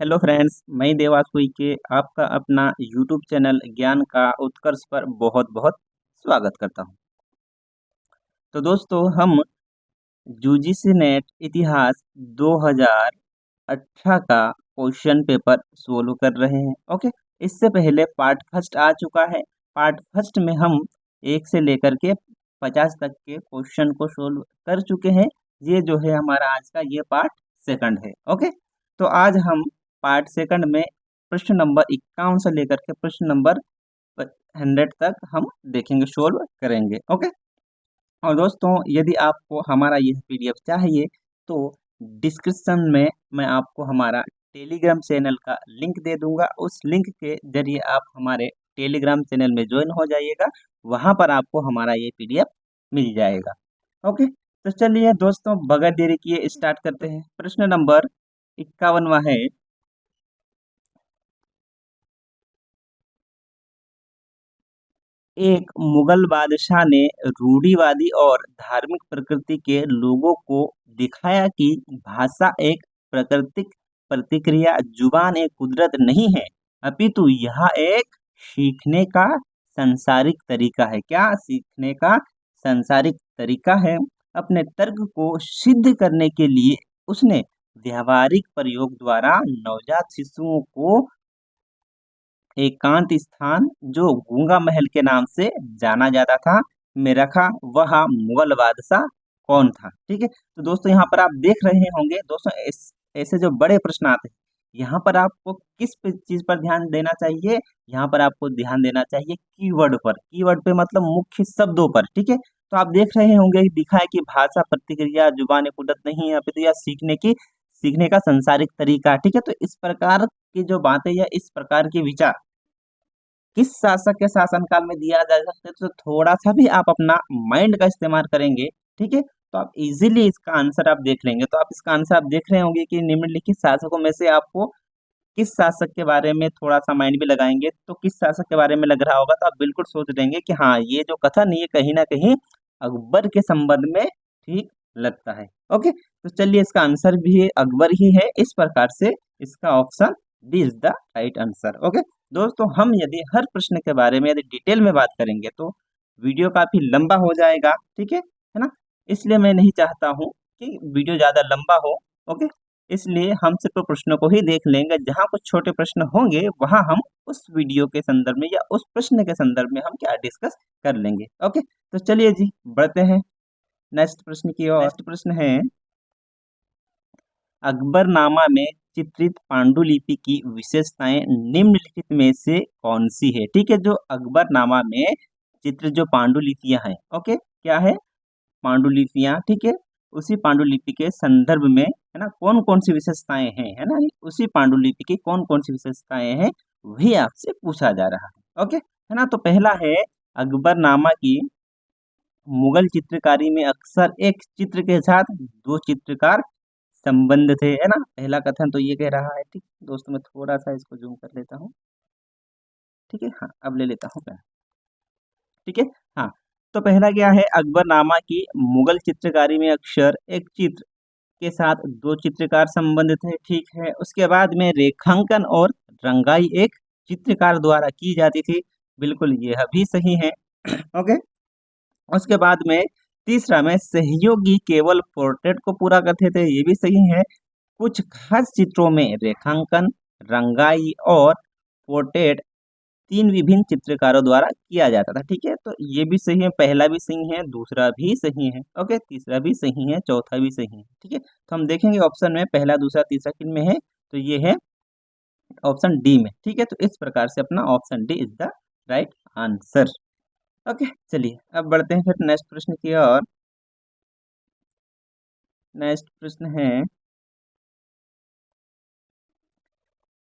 Hello friends, मैं देवास के आपका अपना यूट्यूब चैनल ज्ञान का उत्कर्ष पर बहुत बहुत स्वागत करता हूं। तो दोस्तों, हम यूजीसी नेट इतिहास 2018 का क्वेश्चन पेपर सोल्व कर रहे हैं। ओके, इससे पहले पार्ट फर्स्ट आ चुका है। पार्ट फर्स्ट में हम 1 से लेकर के 50 तक के क्वेश्चन को सोल्व कर चुके हैं। ये जो है हमारा आज का ये पार्ट सेकंड है। ओके, तो आज हम पार्ट सेकंड में प्रश्न नंबर 51 से लेकर के प्रश्न नंबर 100 तक हम देखेंगे, सोल्व करेंगे। ओके, और दोस्तों, यदि आपको हमारा यह पीडीएफ चाहिए तो डिस्क्रिप्शन में मैं आपको हमारा टेलीग्राम चैनल का लिंक दे दूंगा। उस लिंक के जरिए आप हमारे टेलीग्राम चैनल में ज्वाइन हो जाइएगा। वहां पर आपको हमारा ये पीडीएफ मिल जाएगा। ओके, तो चलिए दोस्तों, बगैर देरी किए स्टार्ट करते हैं। प्रश्न नंबर 51वां है। एक मुगल बादशाह ने रूढ़िवादी और धार्मिक प्रकृति के लोगों को दिखाया कि भाषा एक प्राकृतिक प्रतिक्रिया, जुबान एक कुदरत नहीं है, अपितु यह एक सीखने का सांसारिक तरीका है। क्या सीखने का सांसारिक तरीका है? अपने तर्क को सिद्ध करने के लिए उसने व्यावहारिक प्रयोग द्वारा नवजात शिशुओं को एकांत स्थान जो गूंगा महल के नाम से जाना जाता था में रखा। वह मुगल बादशाह कौन था? ठीक है, तो दोस्तों यहाँ पर आप देख रहे होंगे दोस्तों, ऐसे जो बड़े प्रश्न आते हैं, यहाँ पर आपको किस चीज पर ध्यान देना चाहिए? यहाँ पर आपको ध्यान देना चाहिए कीवर्ड पर। कीवर्ड पे मतलब मुख्य शब्दों पर। ठीक है, तो आप देख रहे होंगे दिखा है कि भाषा प्रतिक्रिया, जुबान कुदरत नहीं है, अपितु यह सीखने का संसारिक तरीका। ठीक है, तो इस प्रकार की जो बातें या इस प्रकार के विचार किस शासक के शासनकाल में दिया जा सकता है, तो थोड़ा सा भी आप अपना माइंड का इस्तेमाल करेंगे, ठीक है, तो आप इजीली इसका आंसर आप देख लेंगे। तो आप इसका आंसर आप देख रहे होंगे कि निम्नलिखित शासकों में से आपको किस शासक के बारे में थोड़ा सा माइंड भी लगाएंगे तो किस शासक के बारे में लग रहा होगा, तो आप बिल्कुल सोच लेंगे कि हाँ, ये जो कथन ये कहीं ना कहीं अकबर के संबंध में ठीक लगता है। ओके, तो चलिए इसका आंसर भी अकबर ही है। इस प्रकार से इसका option D is the right answer. Okay दोस्तों, हम यदि हर प्रश्न के बारे में यदि डिटेल में बात करेंगे तो वीडियो काफी लंबा हो जाएगा। ठीक है ना? इसलिए मैं नहीं चाहता हूँ कि वीडियो ज्यादा लंबा हो। ओके, इसलिए हम सिर्फ प्रश्नों को ही देख लेंगे। जहाँ कुछ छोटे प्रश्न होंगे वहां हम उस वीडियो के संदर्भ में या उस प्रश्न के संदर्भ में हम क्या डिस्कस कर लेंगे। ओके, तो चलिए जी, बढ़ते हैं नेक्स्ट प्रश्न की ओर। नेक्स्ट प्रश्न है, अकबरनामा में चित्रित पांडुलिपि की विशेषताएं निम्नलिखित में से कौन सी है? ठीक है, जो अकबरनामा में चित्रित जो पांडुलिपियां हैं, ओके, क्या है? पांडुलिपियां, ठीक है, उसी पांडुलिपि के संदर्भ में है ना कौन कौन सी विशेषताएं हैं, है ना, उसी पांडुलिपि की कौन कौन सी विशेषताएं हैं वही आपसे पूछा जा रहा है। ओके, है ना, तो पहला है, अकबरनामा की मुगल चित्रकारी में अक्सर एक चित्र के साथ दो चित्रकार संबंध थे, है ना। पहला कथन तो ये कह रहा है। ठीक दोस्तों, मैं थोड़ा सा इसको जूम कर लेता हूँ। ठीक है, हाँ, अब ले लेता हूँ मैं। ठीक है, हाँ, तो पहला क्या है, अकबरनामा की मुगल चित्रकारी में अक्सर एक चित्र के साथ दो चित्रकार संबंधित है। ठीक है, उसके बाद में रेखांकन और रंगाई एक चित्रकार द्वारा की जाती थी। बिल्कुल यह भी सही है। ओके, उसके बाद में तीसरा में सहयोगी केवल पोर्ट्रेट को पूरा करते थे, ये भी सही है। कुछ खास चित्रों में रेखांकन, रंगाई और पोर्ट्रेट तीन विभिन्न चित्रकारों द्वारा किया जाता था। ठीक है, तो ये भी सही है, पहला भी सही है, दूसरा भी सही है। ओके, तीसरा भी सही है, चौथा भी सही है। ठीक है, तो हम देखेंगे ऑप्शन में पहला, दूसरा, तीसरा किन में है, तो ये है ऑप्शन डी में। ठीक है, तो इस प्रकार से अपना option D is the right answer. Okay, चलिए अब बढ़ते हैं फिर नेक्स्ट प्रश्न की ओर। नेक्स्ट प्रश्न है,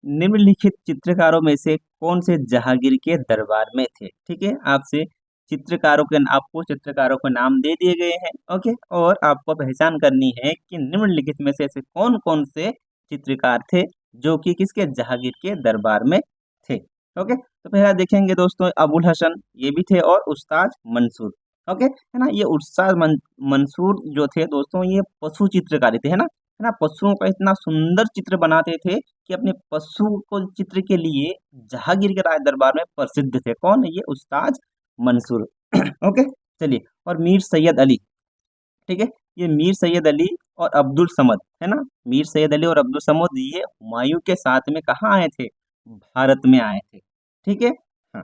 निम्नलिखित चित्रकारों में से कौन से जहांगीर के दरबार में थे? ठीक है, आपसे आपको चित्रकारों के नाम दे दिए गए हैं। ओके, और आपको पहचान करनी है कि निम्नलिखित में से ऐसे कौन कौन से चित्रकार थे जो कि किसके जहांगीर के दरबार में थे। ओके, तो पहला देखेंगे दोस्तों, अबुल हसन, ये भी थे, और उस्ताद मंसूर। ओके, है ना, ये उस्ताद मंसूर जो थे दोस्तों, ये पशु चित्रकारी थे, है ना। है ना, पशुओं का इतना सुंदर चित्र बनाते थे कि अपने पशु को चित्र के लिए जहांगीर के राज दरबार में प्रसिद्ध थे। कौन है ये? उस्ताद मंसूर। ओके, चलिए। और मीर सैयद अली, ठीक है, ये मीर सैयद अली और अब्दुल समद, है ना, मीर सैयद अली और अब्दुल समद ये हुमायूं के साथ में कहाँ आए थे? भारत में आए थे। ठीक है। हाँ,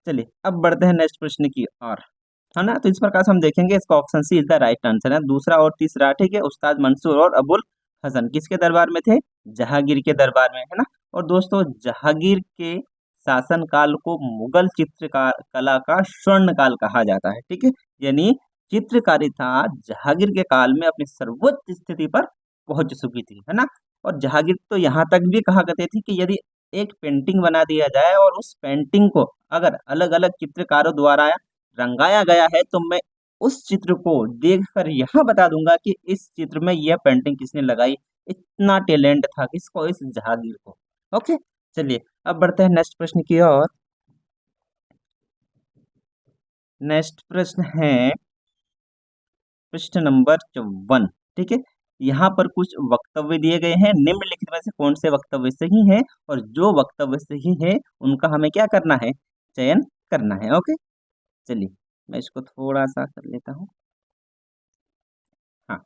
चलिए अब बढ़ते हैं नेक्स्ट प्रश्न की ओर, है ना। तो इस प्रकार से हम देखेंगे, इसका option C is the right answer है। दूसरा और तीसरा, ठीक है, उस्ताद मंसूर और अबुल हसन किसके दरबार में थे? जहांगीर के दरबार में, है ना। और दोस्तों, जहांगीर के शासन काल को मुगल चित्रकार कला का स्वर्ण काल कहा जाता है। ठीक है, यानी चित्रकारिता जहांगीर के काल में अपनी सर्वोच्च स्थिति पर पहुंच चुकी थी, है ना। और जहांगीर तो यहाँ तक भी कहा करते थे कि यदि एक पेंटिंग बना दिया जाए और उस पेंटिंग को अगर अलग अलग चित्रकारों द्वारा रंगाया गया है तो मैं उस चित्र को देखकर यह बता दूंगा कि इस चित्र में यह पेंटिंग किसने लगाई। इतना टैलेंट था किसको? इस जहांगीर को। ओके, चलिए अब बढ़ते हैं नेक्स्ट प्रश्न की ओर। नेक्स्ट प्रश्न है प्रश्न नंबर 54। ठीक है, यहाँ पर कुछ वक्तव्य दिए गए हैं, निम्नलिखित में से कौन से वक्तव्य सही हैं? और जो वक्तव्य सही है उनका हमें क्या करना है? चयन करना है। ओके, चलिए मैं इसको थोड़ा सा कर लेता हूँ। हाँ,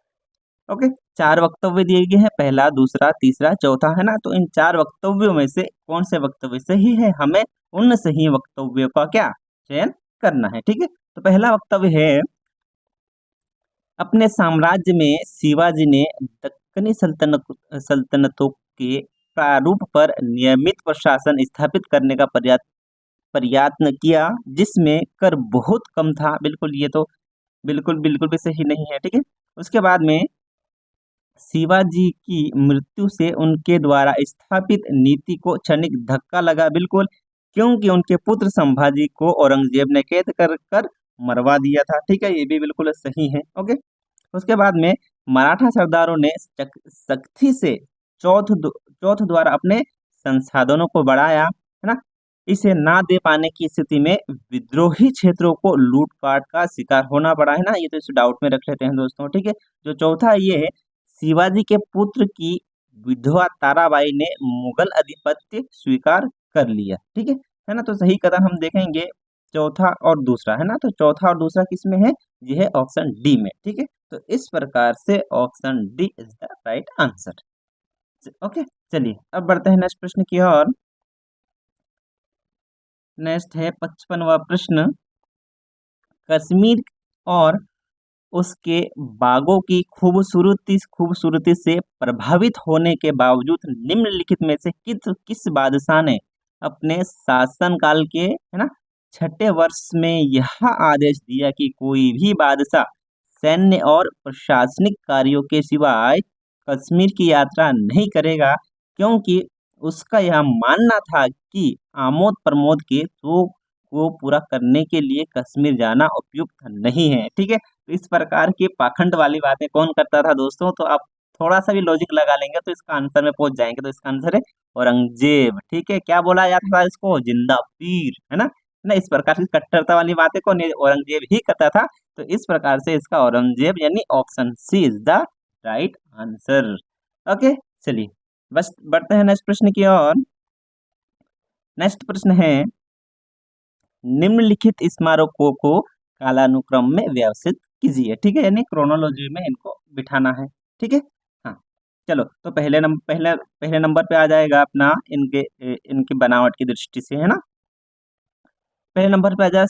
ओके, चार वक्तव्य दिए गए हैं, पहला, दूसरा, तीसरा, चौथा, है ना। तो इन चार वक्तव्यों में से कौन से वक्तव्य सही है? हमें उन सही वक्तव्यों का क्या चयन करना है। ठीक है, तो पहला वक्तव्य है, अपने साम्राज्य में शिवाजी ने दक्कनी सल्तनतों के प्रारूप पर नियमित प्रशासन स्थापित करने का प्रयत्न किया, जिसमें कर बहुत कम था। बिल्कुल, ये तो बिल्कुल बिल्कुल भी सही नहीं है। ठीक है, उसके बाद में शिवाजी की मृत्यु से उनके द्वारा स्थापित नीति को क्षणिक धक्का लगा। बिल्कुल, क्योंकि उनके पुत्र संभाजी को औरंगजेब ने कैद कर कर मरवा दिया था। ठीक है, ये भी बिल्कुल सही है। ओके, उसके बाद में मराठा सरदारों ने सख्ती से चौथ द्वारा अपने संसाधनों को बढ़ाया, है ना। इसे ना दे पाने की स्थिति में विद्रोही क्षेत्रों को लूटपाट का शिकार होना पड़ा, है ना। ये तो इस डाउट में रख लेते हैं दोस्तों। ठीक है, जो चौथा है ये है, शिवाजी के पुत्र की विधवा ताराबाई ने मुगल आधिपत्य स्वीकार कर लिया। ठीक है ना। तो सही कदम हम देखेंगे चौथा और दूसरा, है ना। तो चौथा और दूसरा किस में है? ये है ऑप्शन डी में। ठीक है, तो इस प्रकार से option D is the right answer. Okay, चलिए अब बढ़ते हैं नेक्स्ट प्रश्न की ओर। नेक्स्ट है 55वां प्रश्न, कश्मीर और उसके बागों की खूबसूरती से प्रभावित होने के बावजूद निम्नलिखित में से किस बादशाह ने अपने शासनकाल के, है ना, छठे वर्ष में यह आदेश दिया कि कोई भी बादशाह सैन्य और प्रशासनिक कार्यों के सिवाय कश्मीर की यात्रा नहीं करेगा, क्योंकि उसका यह मानना था कि आमोद प्रमोद के शौक को पूरा करने के लिए कश्मीर जाना उपयुक्त नहीं है। ठीक है, तो इस प्रकार की पाखंड वाली बातें कौन करता था दोस्तों? तो आप थोड़ा सा भी लॉजिक लगा लेंगे तो इसका आंसर में पहुंच जाएंगे। तो इसका आंसर है औरंगजेब। ठीक है, क्या बोला जाता था इसको? जिंदा पीर, है ना। इस प्रकार की कट्टरता वाली बातें को औरंगजेब ही करता था। तो इस प्रकार से इसका औरंगजेब यानी option C is the right answer. Okay, चलिए बस बढ़ते हैं नेक्स्ट प्रश्न की ओर। नेक्स्ट प्रश्न है, निम्नलिखित स्मारकों को कालानुक्रम में व्यवस्थित कीजिए। ठीक है, यानी क्रोनोलॉजी में इनको बिठाना है। ठीक है, हाँ, चलो तो पहले नंबर पे आ जाएगा अपना इनके बनावट की दृष्टि से, है ना। पहले नंबर पे आ जाए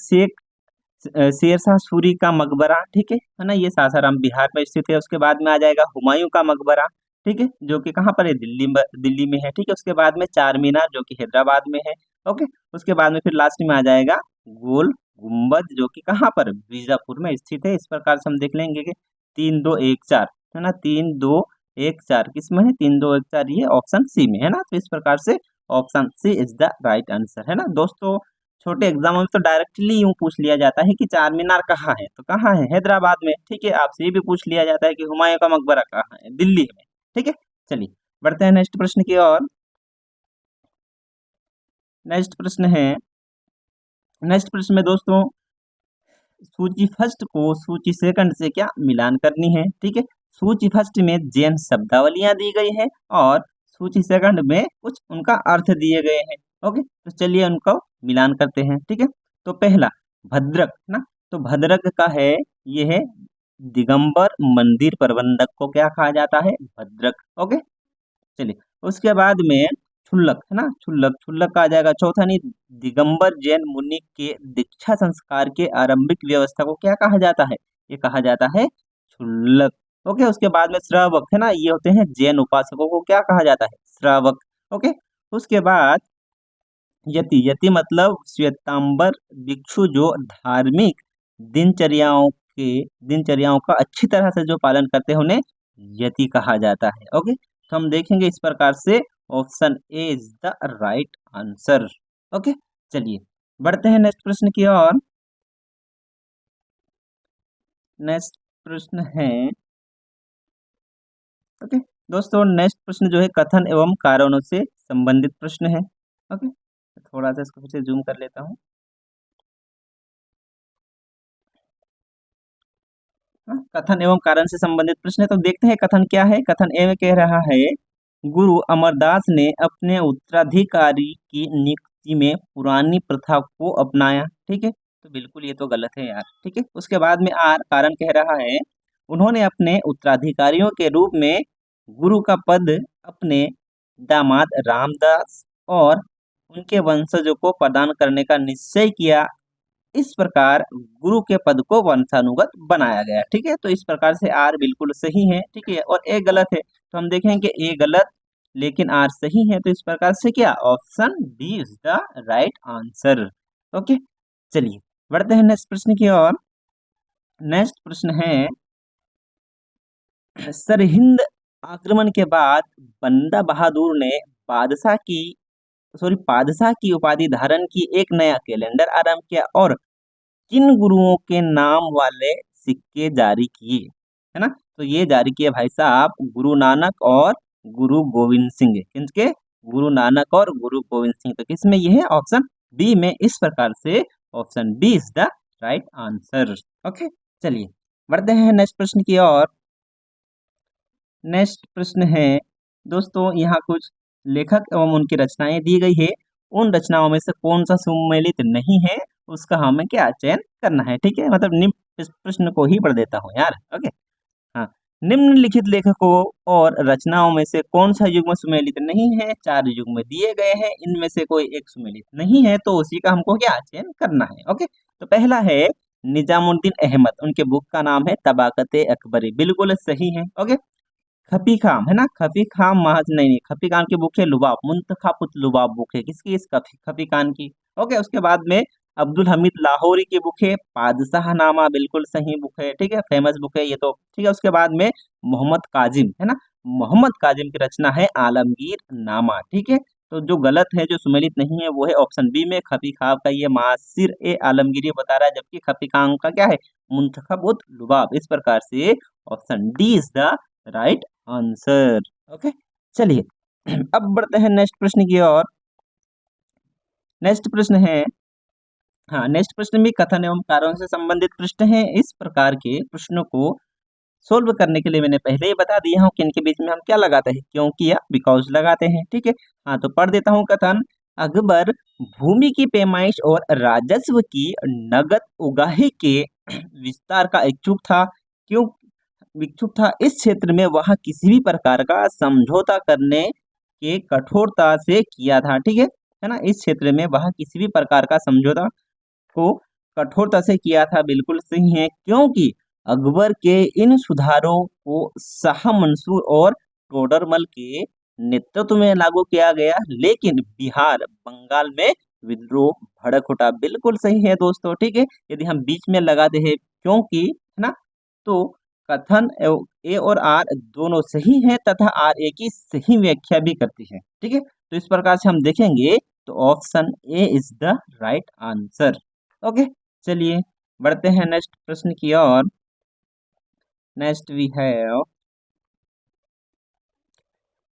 शेरशाह सूरी का मकबरा। ठीक है ना, ये सासाराम बिहार में स्थित है। उसके बाद में आ जाएगा हुमायूं का मकबरा। ठीक है, जो कि कहाँ पर है? दिल्ली में है। ठीक है, उसके बाद में चार मीनार जो कि हैदराबाद में है। ओके, उसके बाद में फिर लास्ट में आ जाएगा गोल गुम्बद जो कि कहाँ पर? बीजापुर में स्थित है। इस प्रकार से हम देख लेंगे कि 3 2 1 4, है ना, 3 2 1 4 किस में है? 3 2 1 4, ये ऑप्शन सी में है ना। तो इस प्रकार से option C is the right answer, है ना दोस्तों। छोटे एग्जामों में तो डायरेक्टली यूं पूछ लिया जाता है कि चार मीनार कहाँ है? तो कहाँ है? हैदराबाद में। ठीक है, आपसे ये भी पूछ लिया जाता है कि हुमायूं का मकबरा कहाँ है? दिल्ली में। ठीक है, चलिए बढ़ते हैं नेक्स्ट प्रश्न की ओर। नेक्स्ट प्रश्न है, नेक्स्ट प्रश्न में दोस्तों सूची फर्स्ट को सूची सेकंड से क्या मिलान करनी है। ठीक है, सूची फर्स्ट में जैन शब्दावलियां दी गई है और सूची सेकंड में कुछ उनका अर्थ दिए गए हैं। ओके, तो चलिए उनको मिलान करते हैं। ठीक है, तो पहला भद्रक ना, तो भद्रक का है, ये है दिगंबर मंदिर प्रबंधक को क्या कहा जाता है, भद्रक। ओके, चलिए उसके बाद में क्षुल्लक है ना, क्षुल्लक क्षुल्लक का आ जाएगा चौथा नहीं, दिगंबर जैन मुनि के दीक्षा संस्कार के आरंभिक व्यवस्था को क्या कहा जाता है, ये कहा जाता है क्षुल्लक। ओके, उसके बाद में श्रावक है ना, ये होते हैं जैन उपासकों को क्या कहा जाता है, श्रावक। ओके, उसके बाद यति, यति मतलब श्वेतांबर भिक्षु जो धार्मिक दिनचर्याओं का अच्छी तरह से जो पालन करते हैं उन्हें यति कहा जाता है। ओके, तो हम देखेंगे इस प्रकार से option A is the right answer. Okay, चलिए बढ़ते हैं नेक्स्ट प्रश्न की ओर। नेक्स्ट प्रश्न है, ओके दोस्तों, नेक्स्ट प्रश्न जो है कथन एवं कारणों से संबंधित प्रश्न है। ओके, थोड़ा सा इसको फिर से जूम कर लेता हूँ। कथन एवं कारण से संबंधित प्रश्न है, तो देखते हैं कथन क्या है। कथन ए में कह रहा है, गुरु अमरदास ने अपने उत्तराधिकारी की नियुक्ति में पुरानी प्रथा को अपनाया। ठीक है, तो बिल्कुल ये तो गलत है यार। ठीक है, उसके बाद में आर कारण कह रहा है, उन्होंने अपने उत्तराधिकारियों के रूप में गुरु का पद अपने दामाद रामदास और उनके वंशजों को प्रदान करने का निश्चय किया। इस प्रकार गुरु के पद को वंशानुगत बनाया गया। ठीक है, तो इस प्रकार से आर बिल्कुल सही है। ठीक है, और ए गलत है, तो हम देखें कि ए गलत लेकिन आर सही है, तो इस प्रकार से क्या option D is the right answer. Okay, चलिए बढ़ते हैं नेक्स्ट प्रश्न की ओर। नेक्स्ट प्रश्न है, सरहिंद आक्रमण के बाद बंदा बहादुर ने बादशाह की उपाधि धारण की एक नया कैलेंडर आरंभ किया और किन गुरुओं के नाम वाले सिक्के जारी किए, है ना, तो ये जारी किए भाई साहब गुरु नानक और गुरु गोविंद सिंह। किसके, गुरु नानक और गुरु गोविंद सिंह। तो किसमें ये है, ऑप्शन बी में। इस प्रकार से option B is the right answer. Okay, चलिए बढ़ते हैं नेक्स्ट प्रश्न की ओर। नेक्स्ट प्रश्न है दोस्तों, यहाँ कुछ लेखक एवं उनकी रचनाएं दी गई है, उन रचनाओं में से कौन सा सुमेलित नहीं है उसका हमें क्या चयन करना है। ठीक है, मतलब निम्न इस प्रश्न को ही पढ़ देता हूँ यार। ओके, हाँ, निम्नलिखित लेखकों और रचनाओं में से कौन सा युग्म सुमेलित नहीं है, चार युग्म दिए गए हैं, इनमें से कोई एक सुमेलित नहीं है, तो उसी का हमको क्या चयन करना है। ओके, तो पहला है निजामुद्दीन अहमद, उनके बुक का नाम है तबाकत अकबरी, बिल्कुल सही है। ओके, खफी खाम है ना, खफी खाम महज नहीं, खफी खान की बुक है लुबाब, मुंतखापुत लुबाब बुक है किसकी, इस खफी खान की। ओके, उसके बाद में अब्दुल हमीद लाहौरी की बुक है पादशाहनामा, बिल्कुल सही बुक है। ठीक है, फेमस बुक है ये तो। ठीक है, उसके बाद में मोहम्मद काजिम है ना, मोहम्मद काजिम की रचना है आलमगीर नामा। ठीक है, तो जो गलत है, जो सुमेलित नहीं है, वो है ऑप्शन बी में खफी खाम का ये मासिर ए आलमगीरी बता रहा है, जबकि खफी खान का क्या है, मुंतखब उत लुबाब। इस प्रकार से option D is the right answer. Okay, चलिए अब बढ़ते हैं नेक्स्ट प्रश्न की ओर। नेक्स्ट प्रश्न है, हाँ, नेक्स्ट प्रश्न भी कथन एवं कारण से संबंधित प्रश्न है। इस प्रकार के प्रश्नों को सोल्व करने के लिए मैंने पहले ही बता दिया हूँ कि इनके बीच में हम क्या लगाते हैं, क्योंकि या बिकॉज लगाते हैं। ठीक है, हाँ, तो पढ़ देता हूँ कथन। अकबर भूमि की पैमाइश और राजस्व की नगद उगाही के विस्तार का इच्छुक था। इस क्षेत्र में वह किसी भी प्रकार का समझौता करने के कठोरता से किया था। ठीक है ना, इस क्षेत्र में वह किसी भी प्रकार का समझौता को कठोरता से किया था, बिल्कुल सही है, क्योंकि अकबर के इन सुधारों को शाह मंसूर और टोडरमल के नेतृत्व में लागू किया गया, लेकिन बिहार बंगाल में विद्रोह भड़क उठा। बिल्कुल सही है दोस्तों। ठीक है, यदि हम बीच में लगाते हैं क्योंकि, है ना, तो कथन ए और आर दोनों सही हैं तथा आर ए की सही व्याख्या भी करती है। ठीक है, तो इस प्रकार से हम देखेंगे तो option A is the right answer. Okay, चलिए बढ़ते हैं नेक्स्ट प्रश्न की ओर। नेक्स्ट वी हैव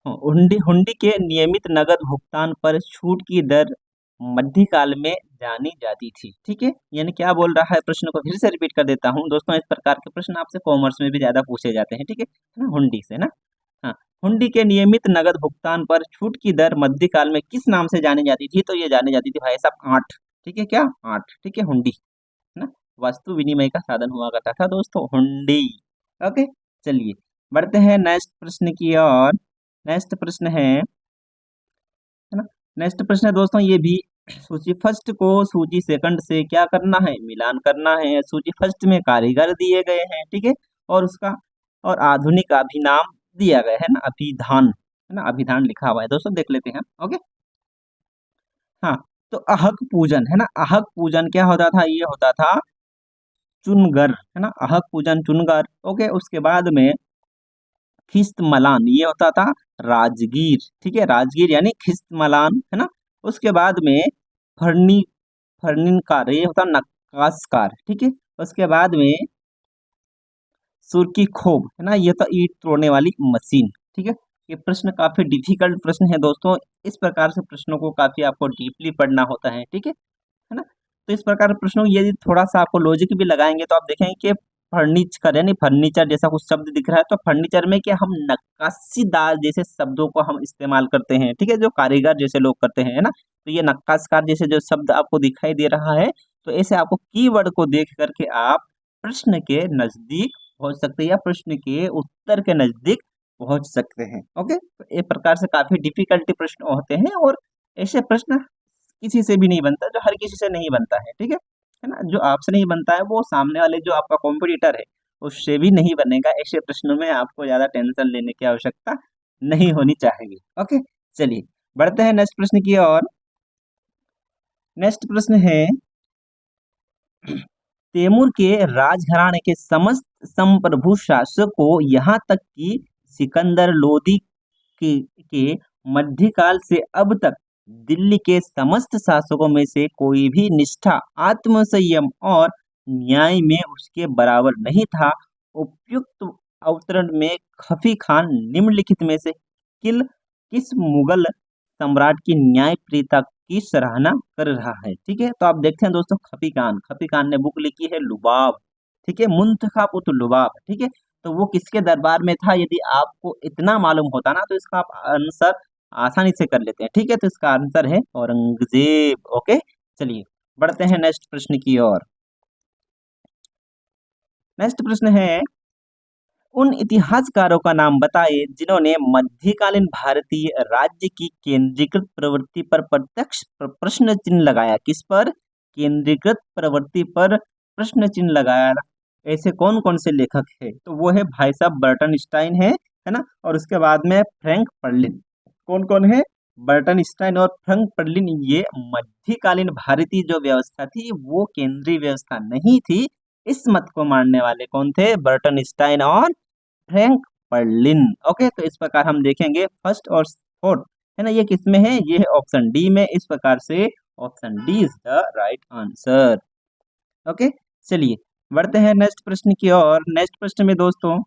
हुंडी हुंडी के नियमित नगद भुगतान पर छूट की दर मध्यकाल में जानी जाती थी। ठीक है, यानी क्या बोल रहा है, प्रश्न को फिर से रिपीट कर देता हूँ दोस्तों। इस प्रकार के प्रश्न आपसे कॉमर्स में भी ज्यादा पूछे जाते हैं। ठीक है ना, हुंडी से ना। हाँ, हुंडी के नियमित नगद भुगतान पर छूट की दर मध्यकाल में किस नाम से जानी जाती थी? तो ये जानी जाती थी भाई साहब आठ। ठीक है, क्या आठ? ठीक है, हुंडी है ना, वस्तु विनिमय का साधन हुआ करता था दोस्तों, हुंडी। ओके, चलिए बढ़ते हैं नेक्स्ट प्रश्न की ओर। नेक्स्ट प्रश्न है ना, नेक्स्ट प्रश्न है दोस्तों, ये भी सूची फर्स्ट को सूची सेकंड से क्या करना है, मिलान करना है। सूची फर्स्ट में कारीगर दिए गए हैं, ठीक है, और उसका और आधुनिक अभिनाम दिया गया है ना, अभिधान है ना, अभिधान लिखा हुआ है दोस्तों, देख लेते हैं। ओके, हाँ, तो अहक पूजन है ना, अहक पूजन क्या होता था, ये होता था चुनगर है ना, अहक पूजन चुनगर। ओके, उसके बाद में खिस्त मलान ये होता था राजगीर। ठीक है, राजगीर यानी खिस्त मलान है ना। उसके बाद में फर्नी फर्निनकार ये होता नक्काशकार। ठीक है, उसके बाद में सुर्की खोब है ना, ये तो ईंट तोड़ने वाली मशीन। ठीक है, ये प्रश्न काफी डिफिकल्ट प्रश्न है दोस्तों। इस प्रकार से प्रश्नों को काफी आपको डीपली पढ़ना होता है। ठीक है ना, तो इस प्रकार के प्रश्नों को यदि थोड़ा सा आपको लॉजिक भी लगाएंगे तो आप देखेंगे कि फर्नीचर यानी फर्नीचर जैसा कुछ शब्द दिख रहा है, तो फर्नीचर में क्या हम नक्काशीदार जैसे शब्दों को हम इस्तेमाल करते हैं। ठीक है, जो कारीगर जैसे लोग करते हैं, है ना, तो ये नक्काशकार जैसे जो शब्द आपको दिखाई दे रहा है, तो ऐसे आपको कीवर्ड को देख करके आप प्रश्न के नजदीक पहुंच सकते हैं या प्रश्न के उत्तर के नजदीक पहुंच सकते हैं। ओके, तो इस प्रकार से काफी डिफिकल्टी प्रश्न होते हैं, और ऐसे प्रश्न किसी से भी नहीं बनता, जो हर किसी से नहीं बनता है। ठीक है ना, जो आपसे नहीं बनता है वो सामने वाले जो आपका कॉम्पिटिटर है उससे भी नहीं बनेगा। ऐसे प्रश्नों में आपको ज्यादा टेंशन लेने की आवश्यकता नहीं होनी चाहिए। ओके, चलिए बढ़ते हैं नेक्स्ट प्रश्न की ओर। नेक्स्ट प्रश्न है तैमूर के राजघराने के समस्त संप्रभु शासकों यहाँ तक कि सिकंदर लोदी के मध्यकाल से अब तक दिल्ली के समस्त शासकों में से कोई भी निष्ठा, आत्मसंयम और न्याय में उसके बराबर नहीं था। उपयुक्त अवतरण में खफी खान निम्नलिखित में से किस मुगल सम्राट की न्यायप्रियता की सराहना कर रहा है? ठीक है, तो आप देखते हैं दोस्तों, खफी खान ने बुक लिखी है लुबाब। ठीक है, मुंतखब उत लुबाब। ठीक है, तो वो किसके दरबार में था? यदि आपको इतना मालूम होता ना तो इसका आप आंसर आसानी से कर लेते हैं। ठीक है, तो इसका आंसर है औरंगजेब। ओके, चलिए बढ़ते हैं नेक्स्ट प्रश्न की ओर। नेक्स्ट प्रश्न है उन इतिहासकारों का नाम बताइए जिन्होंने मध्यकालीन भारतीय राज्य की केंद्रीकृत प्रवृत्ति पर प्रत्यक्ष प्रश्न चिन्ह लगाया। किस पर? केंद्रीकृत प्रवृत्ति पर प्रश्न चिन्ह लगाया। ऐसे कौन कौन से लेखक है? तो वो है भाई साहब बर्टन स्टाइन है ना, और उसके बाद में फ्रैंक पर्लिन। कौन कौन है? बर्टन स्टाइन और फ्रैंक पर्लिन। ये मध्यकालीन भारतीय जो व्यवस्था थी वो केंद्रीय व्यवस्था नहीं थी, इस मत को मानने वाले कौन थे? बर्टन स्टाइन और फ्रैंक पर्लिन। ओके, तो इस प्रकार हम देखेंगे फर्स्ट और फोर्थ है ना, ये किसमें है? ये है ऑप्शन डी में। इस प्रकार से option D is the right answer. Okay, चलिए बढ़ते हैं नेक्स्ट प्रश्न की ओर। नेक्स्ट प्रश्न में दोस्तों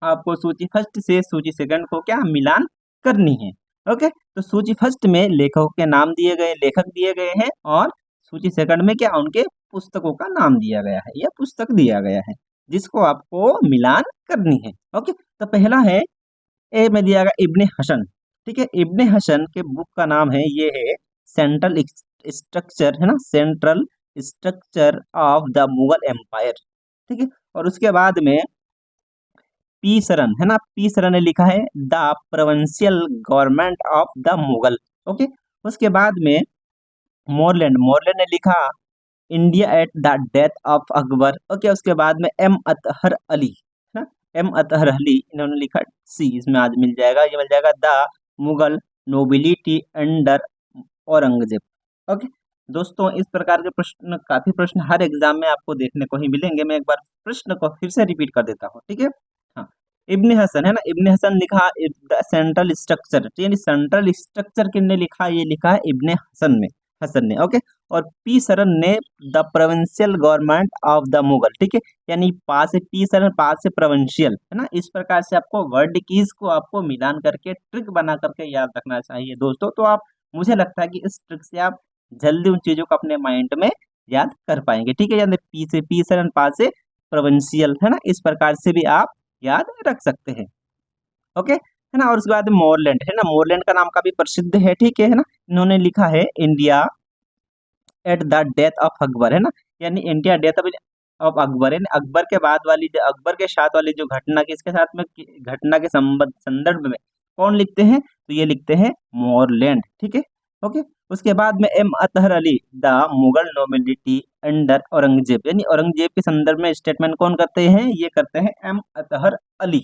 आपको सूची फर्स्ट से सूची सेकंड को क्या मिलान करनी है। ओके, तो सूची फर्स्ट में लेखकों के नाम दिए गए, लेखक दिए गए हैं, और सूची सेकंड में क्या उनके पुस्तकों का नाम दिया गया है या पुस्तक दिया गया है, जिसको आपको मिलान करनी है। ओके, तो पहला है ए में दिया गया इब्ने हसन। ठीक है, इब्ने हसन के बुक का नाम है, ये है सेंट्रल स्ट्रक्चर है ना, central structure of the Mughal empire. ठीक है, और उसके बाद में पी शरण है ना, पी शरण ने लिखा है the provincial government of the Mughal. Okay, उसके बाद में मोरलैंड मोरलैंड ने लिखा India at the death of Akbar. Okay, उसके बाद में एम अतहर अली है ना, एम अतहर अली इन्होंने लिखा सी, इसमें आज मिल जाएगा, ये मिल जाएगा the Mughal nobility under Aurangzeb. Okay दोस्तों, इस प्रकार के प्रश्न, काफी प्रश्न हर एग्जाम में आपको देखने को ही मिलेंगे। मैं एक बार प्रश्न को फिर से रिपीट कर देता हूँ। ठीक है, हाँ, इब्ने हसन है ना, इब्ने हसन लिखा द सेंट्रल स्ट्रक्चर, यानी सेंट्रल स्ट्रक्चर किसने लिखा? ये लिखा है इब्ने हसन ने। ओके, और पी शरण ने the provincial government of the Mughal. ठीक है, यानी पा से पी शरण, पा से प्रोविंशियल है ना। इस प्रकार से आपको वर्ड कीज को आपको मिलान करके ट्रिक बना करके याद रखना चाहिए दोस्तों। तो आप, मुझे लगता है कि इस ट्रिक से आप जल्दी उन चीजों को अपने माइंड में याद कर पाएंगे। ठीक है, यानी पी से पीसर एंड पा से प्रोविंशियल, है ना, इस प्रकार से भी आप याद रख सकते हैं। ओके, है ना। और उसके बाद मोरलैंड, है ना, मोरलैंड का नाम काफी प्रसिद्ध है। ठीक है ना। इन्होंने लिखा है India at the death of Akbar, है ना, यानी इंडिया डेथ ऑफ अकबर है। अकबर के बाद वाली, अकबर के साथ वाली जो घटना, किसके साथ में, घटना के संदर्भ में कौन लिखते हैं, तो ये लिखते हैं मोरलैंड। ठीक है। ओके। उसके बाद में M Athar Ali the Mughal nobility under Aurangzeb, यानी औरंगजेब के संदर्भ में स्टेटमेंट कौन करते हैं, ये करते हैं एम अतहर अली।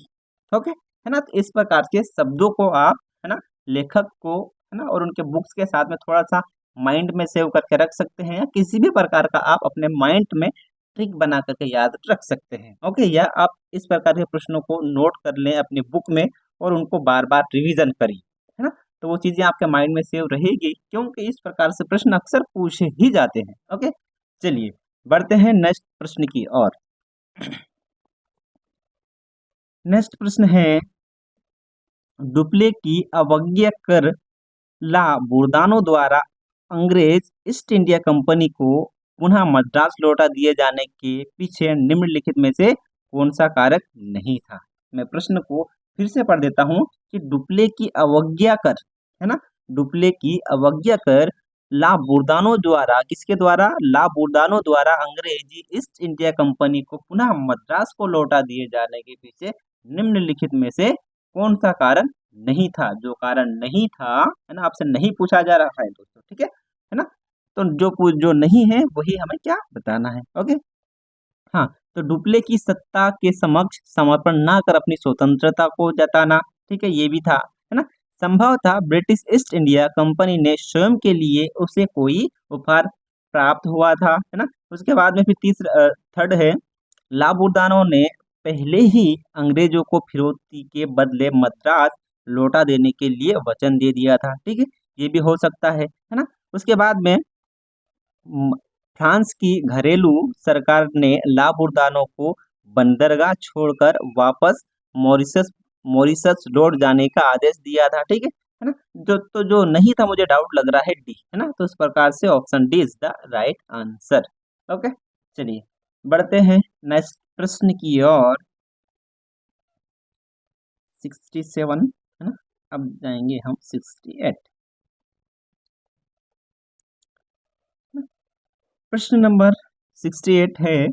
ओके, है ना। तो इस प्रकार के शब्दों को आप, है ना, लेखक को, है ना, और उनके बुक्स के साथ में थोड़ा सा माइंड में सेव करके रख सकते हैं, या किसी भी प्रकार का आप अपने माइंड में ट्रिक बना करके याद रख सकते हैं। ओके, या आप इस प्रकार के प्रश्नों को नोट कर लें अपनी बुक में और उनको बार बार रिवीजन करें, है ना, तो वो चीजें आपके माइंड में सेव रहेगी, क्योंकि इस प्रकार से प्रश्न अक्सर पूछे ही जाते हैं। ओके, चलिए बढ़ते हैं नेक्स्ट प्रश्न की ओर। नेक्स्ट प्रश्न है, डुप्ले की अवज्ञा कर ला बुरदानो द्वारा अंग्रेज ईस्ट इंडिया कंपनी को पुनः मद्रास लौटा दिए जाने के पीछे निम्नलिखित में से कौन सा कारक नहीं था। मैं प्रश्न को फिर से पढ़ देता हूं कि डुप्ले की अवज्ञा कर, है ना, डुप्ले की अवज्ञा कर ला बुरदानो द्वारा, किसके द्वारा, ला बुरदानो द्वारा अंग्रेजी ईस्ट इंडिया कंपनी को पुनः मद्रास को लौटा दिए जाने के पीछे निम्नलिखित में से कौन सा कारण नहीं था। जो कारण नहीं था, है ना, आपसे नहीं पूछा जा रहा है दोस्तों। ठीक है ना। तो जो नहीं है वही हमें क्या बताना है। ओके, हाँ, तो डुप्ले की सत्ता के समक्ष समर्पण ना कर अपनी स्वतंत्रता को जताना, ठीक है, ये भी था, है ना। संभव था ब्रिटिश ईस्ट इंडिया कंपनी ने स्वयं के लिए उसे कोई उपहार प्राप्त हुआ था, है ना। उसके बाद में फिर तीसरा, थर्ड है, लाबुर्दानो ने पहले ही अंग्रेजों को फिरौती के बदले मद्रास लौटा देने के लिए वचन दे दिया था। ठीक है, ये भी हो सकता है ना। उसके बाद में फ्रांस की घरेलू सरकार ने लाबुर्दानो को बंदरगाह छोड़कर वापस मॉरिशस मॉरिशस लौट जाने का आदेश दिया था। ठीक है ना। जो नहीं था, मुझे डाउट लग रहा है डी, है ना, तो इस प्रकार से option D is the right answer. Okay, चलिए बढ़ते हैं नेक्स्ट प्रश्न की ओर। 67, है ना, अब जाएंगे हम 68। प्रश्न नंबर 68 है,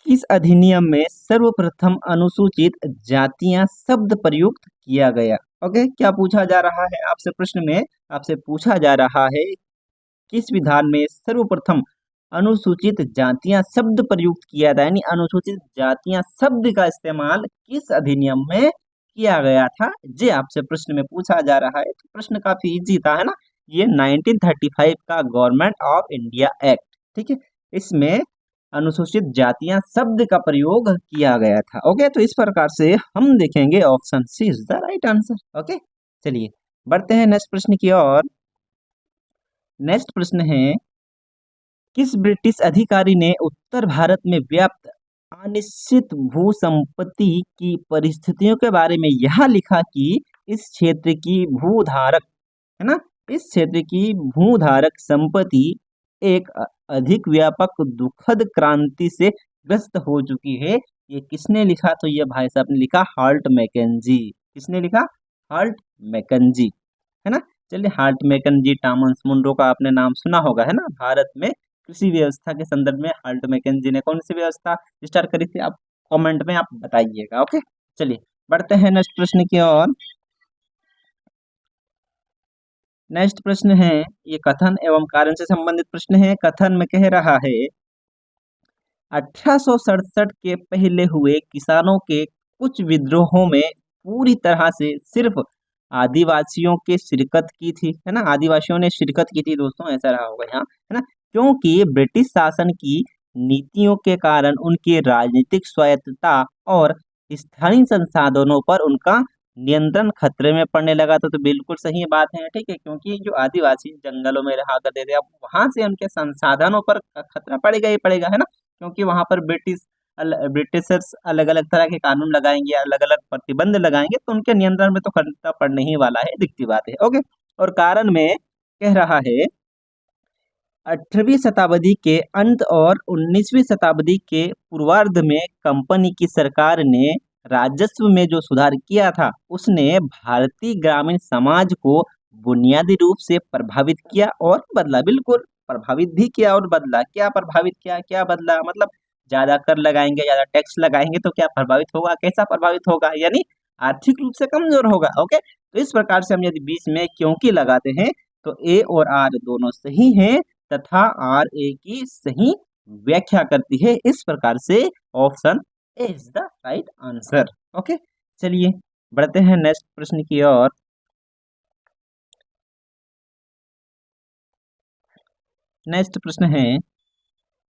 किस अधिनियम में सर्वप्रथम अनुसूचित जातियां शब्द प्रयुक्त किया गया। ओके, क्या पूछा जा रहा है आपसे, प्रश्न में आपसे पूछा जा रहा है किस विधान में सर्वप्रथम अनुसूचित जातियां शब्द प्रयुक्त किया था, यानी अनुसूचित जातियां शब्द का इस्तेमाल किस अधिनियम में किया गया था, ये आपसे प्रश्न में पूछा जा रहा है। तो प्रश्न काफी इजी था, है ना, ये 1935 का गवर्नमेंट ऑफ इंडिया एक्ट, ठीक है, इसमें अनुसूचित जातियां शब्द का प्रयोग किया गया था। ओके, तो इस प्रकार से हम देखेंगे option C is the right answer. Okay, चलिए बढ़ते हैं नेक्स्ट प्रश्न की ओर। नेक्स्ट प्रश्न है, किस ब्रिटिश अधिकारी ने उत्तर भारत में व्याप्त अनिश्चित भू संपत्ति की परिस्थितियों के बारे में यह लिखा कि इस क्षेत्र की भूधारक, है ना, इस क्षेत्र की भूधारक संपत्ति एक अधिक व्यापक दुखद क्रांति से ग्रस्त हो चुकी है। ये किसने लिखा, तो ये भाई साहब ने लिखा हाल्ट मैकेंजी। किसने लिखा, हाल्ट मैकेंजी, है ना। चलिए, हाल्ट मैकेंजी, टॉमस मुंड्रो का आपने नाम सुना होगा, है ना। भारत में कृषि व्यवस्था के संदर्भ में हाल्ट मैकेंजी ने कौन सी व्यवस्था स्टार्ट करी थी, आप कमेंट में आप बताइएगा। ओके, चलिए बढ़ते हैं नेक्स्ट प्रश्न की ओर। नेक्स्ट प्रश्न है, ये कथन एवं कारण से संबंधित प्रश्न है। कथन में कह रहा है, 1867 के पहले हुए किसानों के कुछ विद्रोहों में पूरी तरह से सिर्फ आदिवासियों के शिरकत की थी, है ना, आदिवासियों ने शिरकत की थी दोस्तों, ऐसा रहा होगा यहाँ, है ना, क्योंकि ब्रिटिश शासन की नीतियों के कारण उनकी राजनीतिक स्वायत्तता और स्थानीय संसाधनों पर उनका नियंत्रण खतरे में पड़ने लगा था। तो बिल्कुल सही बात है, ठीक है, क्योंकि जो आदिवासी जंगलों में रहा करते थे, अब वहां से उनके संसाधनों पर खतरा पड़ेगा ही पड़ेगा, है ना, क्योंकि वहां पर ब्रिटिशर्स अलग अलग तरह के कानून लगाएंगे, अलग अलग प्रतिबंध लगाएंगे, तो उनके नियंत्रण में तो खतरा पड़ने ही वाला है, दिखती बात है। ओके, और कारण में कह रहा है 18वीं शताब्दी के अंत और 19वीं शताब्दी के पूर्वार्ध में कंपनी की सरकार ने राजस्व में जो सुधार किया था, उसने भारतीय ग्रामीण समाज को बुनियादी रूप से प्रभावित किया और बदला। बिल्कुल प्रभावित भी किया और बदला। क्या प्रभावित किया, क्या बदला? मतलब ज्यादा कर लगाएंगे, ज्यादा टैक्स लगाएंगे तो क्या प्रभावित होगा? कैसा प्रभावित होगा? यानी आर्थिक रूप से कमजोर होगा। ओके, तो इस प्रकार से हम यदि बीच में क्योंकि लगाते हैं तो ए और आर दोनों सही हैं तथा आर ए की सही व्याख्या करती है। इस प्रकार से option A is the right answer. Okay, चलिए बढ़ते हैं नेक्स्ट प्रश्न की ओर। नेक्स्ट प्रश्न है,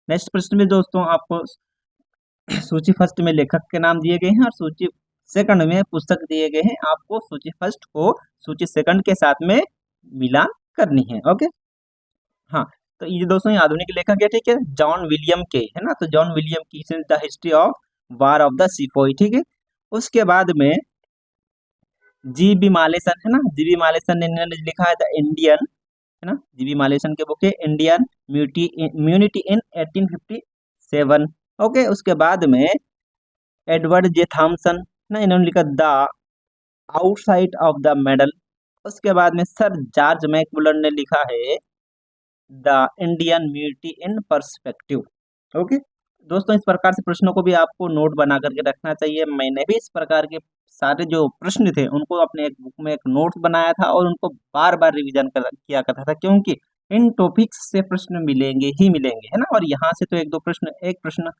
नेक्स्ट प्रश्न में दोस्तों आपको सूची फर्स्ट में लेखक के नाम दिए गए हैं और सूची सेकंड में पुस्तक दिए गए हैं। आपको सूची फर्स्ट को सूची सेकंड के साथ में मिलान करनी है। ओके, हाँ, तो ये दोस्तों ये आधुनिक लेखक है, ठीक है, जॉन विलियम के, है ना। तो जॉन विलियम की the history of war of the sepoy, ठीक है। उसके बाद में जी बी मालेसन, है ना, जी बी मालेसन ने लिखा है द इंडियन, है ना, जी बी मालेसन के बुक है इंडियन म्यूनिटी इन 1857। ओके, उसके बाद में एडवर्ड जे थॉमसन, ना, इन्होंने लिखा the outside of the medal. उसके बाद में सर जॉर्ज मैकबुलन ने लिखा है the Indian mutiny in perspective. Okay दोस्तों, इस प्रकार से प्रश्नों को भी आपको नोट बना करके रखना चाहिए। मैंने भी इस प्रकार के सारे जो प्रश्न थे उनको अपने एक बुक में एक नोट्स बनाया था और उनको बार बार रिवीजन किया करता था, क्योंकि इन टॉपिक्स से प्रश्न मिलेंगे ही मिलेंगे, है ना। और यहाँ से तो एक प्रश्न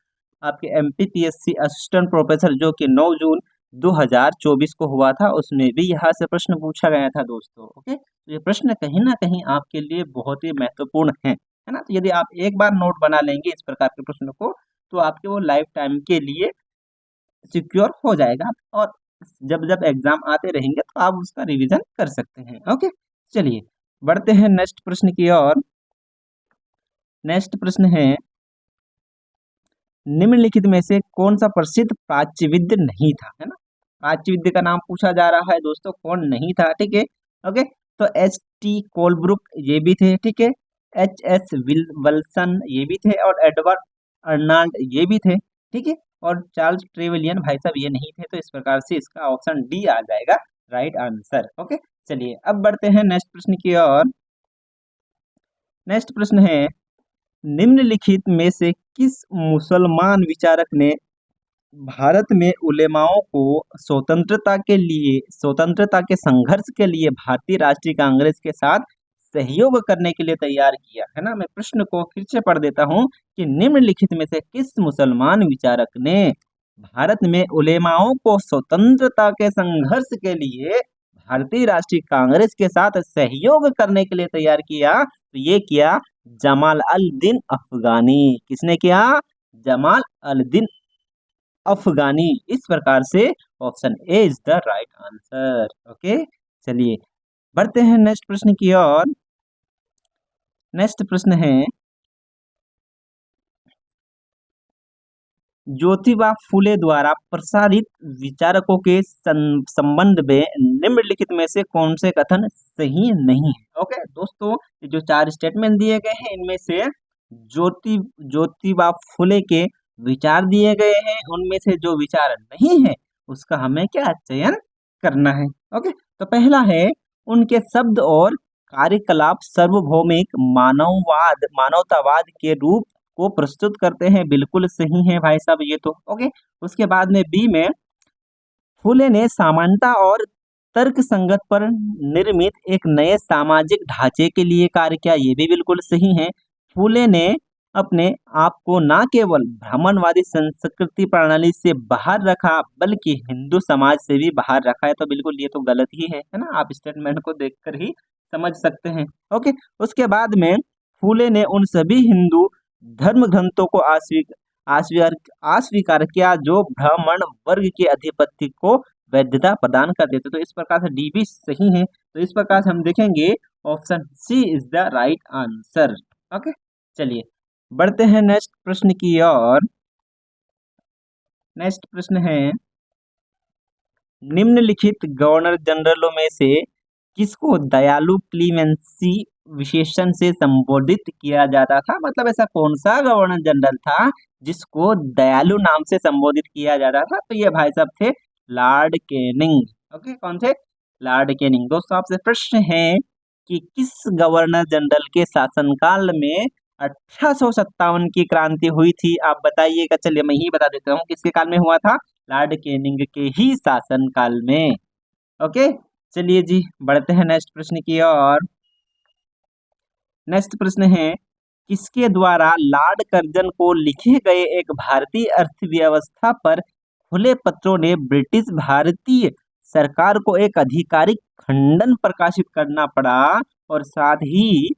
आपके एमपीपीएससी असिस्टेंट प्रोफेसर जो कि 9 जून 2024 को हुआ था, उसमें भी यहाँ से प्रश्न पूछा गया था दोस्तों। ओके, तो ये प्रश्न कहीं ना कहीं आपके लिए बहुत ही महत्वपूर्ण है ना। तो यदि आप एक बार नोट बना लेंगे इस प्रकार के प्रश्न को तो आपके वो लाइफ टाइम के लिए सिक्योर हो जाएगा और जब जब एग्जाम आते रहेंगे तो आप उसका रिवीजन कर सकते हैं। ओके, चलिए बढ़ते हैं नेक्स्ट प्रश्न की ओर। नेक्स्ट प्रश्न है, निम्नलिखित में से कौन सा प्रसिद्ध प्राच्यविद्य नहीं था, है ना। प्राच्यविद्य का नाम पूछा जा रहा है दोस्तों, कौन नहीं था, ठीक है। ओके, तो एच टी कोलब्रुक ये भी थे, ठीक है, एच एस विल्सन ये भी थे और एडवर्ड अर्नाल्ड ये भी थे, ठीक है, और चार्ल्स ट्रेवेलियन भाई साहब ये नहीं थे। तो इस प्रकार से इसका ऑप्शन डी आ जाएगा राइट आंसर। ओके, चलिए अब बढ़ते हैं नेक्स्ट प्रश्न की ओर। नेक्स्ट प्रश्न है, निम्नलिखित में से किस मुसलमान विचारक ने भारत में उलेमाओं को स्वतंत्रता के संघर्ष के लिए भारतीय राष्ट्रीय कांग्रेस के साथ सहयोग करने के लिए तैयार किया, है ना। मैं प्रश्न को फिर से पढ़ देता हूं कि निम्नलिखित में से किस मुसलमान विचारक ने भारत में उलेमाओं को स्वतंत्रता के संघर्ष के लिए भारतीय राष्ट्रीय कांग्रेस के साथ सहयोग करने के लिए तैयार किया? तो ये किया जमाल अल दिन अफगानी। किसने किया? जमाल अल दिन अफगानी। इस प्रकार से option A is the right answer. Okay, चलिए बढ़ते हैं नेक्स्ट प्रश्न की ओर। नेक्स्ट प्रश्न है, ज्योतिबा फुले द्वारा प्रसारित विचारकों के संबंध में निम्नलिखित में से कौन से कथन सही नहीं है? ओके दोस्तों, ये जो 4 स्टेटमेंट दिए गए हैं इनमें से ज्योतिबा फुले के विचार दिए गए हैं, उनमें से जो विचार नहीं है उसका हमें क्या चयन करना है। ओके, तो पहला है, उनके शब्द और कार्यकलाप सार्वभौमिक मानवतावाद के रूप को प्रस्तुत करते हैं। बिल्कुल सही है भाई साहब ये तो। ओके, उसके बाद में बी में, फुले ने समानता और तर्क संगत पर निर्मित एक नए सामाजिक ढांचे के लिए कार्य किया। ये भी बिल्कुल सही है। फुले ने अपने आप को न केवल ब्राह्मणवादी संस्कृति प्रणाली से बाहर रखा बल्कि हिंदू समाज से भी बाहर रखा है। तो बिल्कुल ये तो गलत ही है ना। आप स्टेटमेंट को देखकर ही समझ सकते हैं। ओके, उसके बाद में फुले ने उन सभी हिंदू धर्म ग्रंथों को अस्वीकार किया जो ब्राह्मण वर्ग के अधिपत्य को वैधता प्रदान कर देते। तो इस प्रकार से डी भी सही है। तो इस प्रकार से हम देखेंगे option C is the right answer. Okay, चलिए बढ़ते हैं नेक्स्ट प्रश्न की ओर। नेक्स्ट प्रश्न है, निम्नलिखित गवर्नर जनरलों में से किसको दयालु क्लीमेंसी विशेषण से संबोधित किया जाता था? मतलब ऐसा कौन सा गवर्नर जनरल था जिसको दयालु नाम से संबोधित किया जाता था? तो ये भाई साहब थे लॉर्ड कैनिंग। ओके, कौन थे? Lord Canning. दोस्तों आपसे प्रश्न है कि किस गवर्नर जनरल के शासनकाल में 1857 की क्रांति हुई थी? आप बताइएगा। चलिए मैं ही बता देता हूँ किसके काल में हुआ था। लॉर्ड कैनिंग के ही शासनकाल में। ओके, चलिए जी बढ़ते हैं नेक्स्ट प्रश्न की ओर। नेक्स्ट प्रश्न है, किसके द्वारा लॉर्ड कर्जन को लिखे गए एक भारतीय अर्थव्यवस्था पर खुले पत्रों ने ब्रिटिश भारतीय सरकार को एक आधिकारिक खंडन प्रकाशित करना पड़ा और साथ ही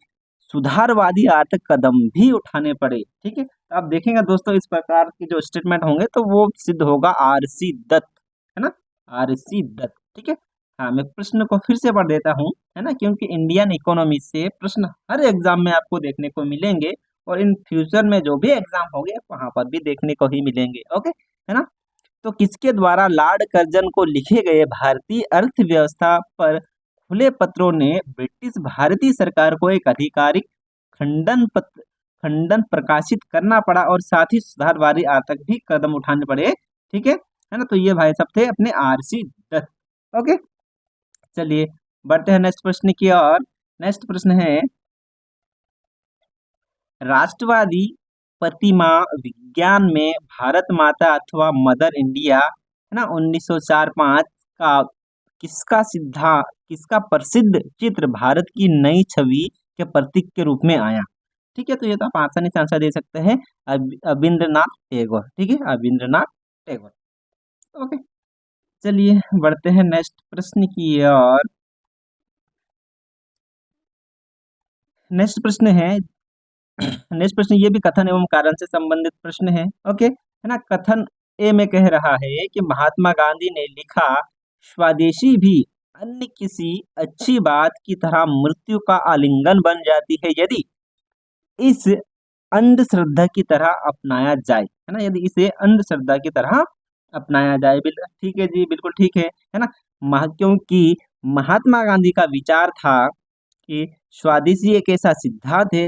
सुधारवादी आर्थिक कदम भी उठाने पड़े? ठीक है, तो आप देखेंगे दोस्तों इस प्रकार के जो स्टेटमेंट होंगे तो वो सिद्ध होगा आरसी दत्त, है ना, आरसी दत्त। ठीक है, हाँ मैं प्रश्न को फिर से पढ़ देता हूँ, है ना, क्योंकि इंडियन इकोनॉमी से प्रश्न हर एग्जाम में आपको देखने को मिलेंगे और इन फ्यूचर में जो भी एग्जाम होंगे वहां पर भी देखने को ही मिलेंगे। ओके, है ना। तो किसके द्वारा लॉर्ड कर्जन को लिखे गए भारतीय अर्थव्यवस्था पर खुले पत्रों ने ब्रिटिश भारतीय सरकार को एक आधिकारिक खंडन प्रकाशित करना पड़ा और साथ ही सुधारवादी आर्थिक भी कदम उठाने पड़े? ठीक है ना। तो ये भाई साहब थे अपने आरसी दत्त। ओके, चलिए बढ़ते हैं नेक्स्ट प्रश्न की ओर। नेक्स्ट प्रश्न है, राष्ट्रवादी प्रतिमा विज्ञान में भारत माता अथवा मदर इंडिया, है ना, 1904-5 का किसका प्रसिद्ध चित्र भारत की नई छवि के प्रतीक के रूप में आया? ठीक है, तो ये तो आप आसानी से आंसर दे सकते हैं, अविंद्रनाथ टैगोर। ठीक है, अविंद्रनाथ टैगोर। ओके, चलिए बढ़ते हैं नेक्स्ट प्रश्न की ओर। नेक्स्ट प्रश्न है, नेक्स्ट प्रश्न ये भी कथन एवं कारण से संबंधित प्रश्न है। ओके, है ना। कथन ए में कह रहा है कि महात्मा गांधी ने लिखा, स्वदेशी भी अन्य किसी अच्छी बात की तरह मृत्यु का आलिंगन बन जाती है यदि इस अंधश्रद्धा की तरह अपनाया जाए, है ना, यदि इसे अंधश्रद्धा की तरह अपनाया जाए। बिल्कुल ठीक है जी, बिल्कुल ठीक है ना। क्योंकि महात्मा गांधी का विचार था कि स्वदेशी एक ऐसा सिद्धांत है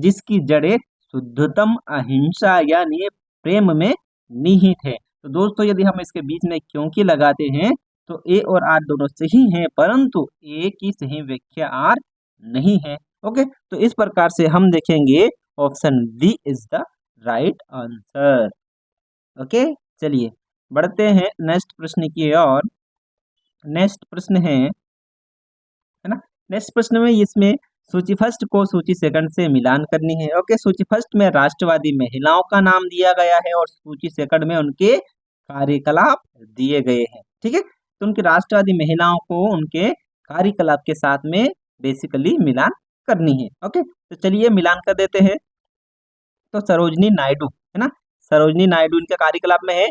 जिसकी जड़ें शुद्धतम अहिंसा यानी प्रेम में निहित है। तो दोस्तों यदि हम इसके बीच में क्योंकि लगाते हैं तो ए और आर दोनों सही हैं, परंतु ए की सही व्याख्या आर नहीं है। ओके, तो इस प्रकार से हम देखेंगे option B is the right answer. Okay, चलिए बढ़ते हैं नेक्स्ट प्रश्न की ओर। नेक्स्ट प्रश्न है ना। नेक्स्ट प्रश्न में इसमें सूची फर्स्ट को सूची सेकंड से मिलान करनी है। ओके, सूची फर्स्ट में राष्ट्रवादी महिलाओं का नाम दिया गया है और सूची सेकंड में उनके कार्यकलाप दिए गए हैं। ठीक है, तो उनकी राष्ट्रवादी महिलाओं को उनके कार्यकलाप के साथ में बेसिकली मिलान करनी है। ओके, तो चलिए मिलान कर देते हैं। तो सरोजनी नायडू, है ना, सरोजनी नायडू इनके कार्यकलाप में है।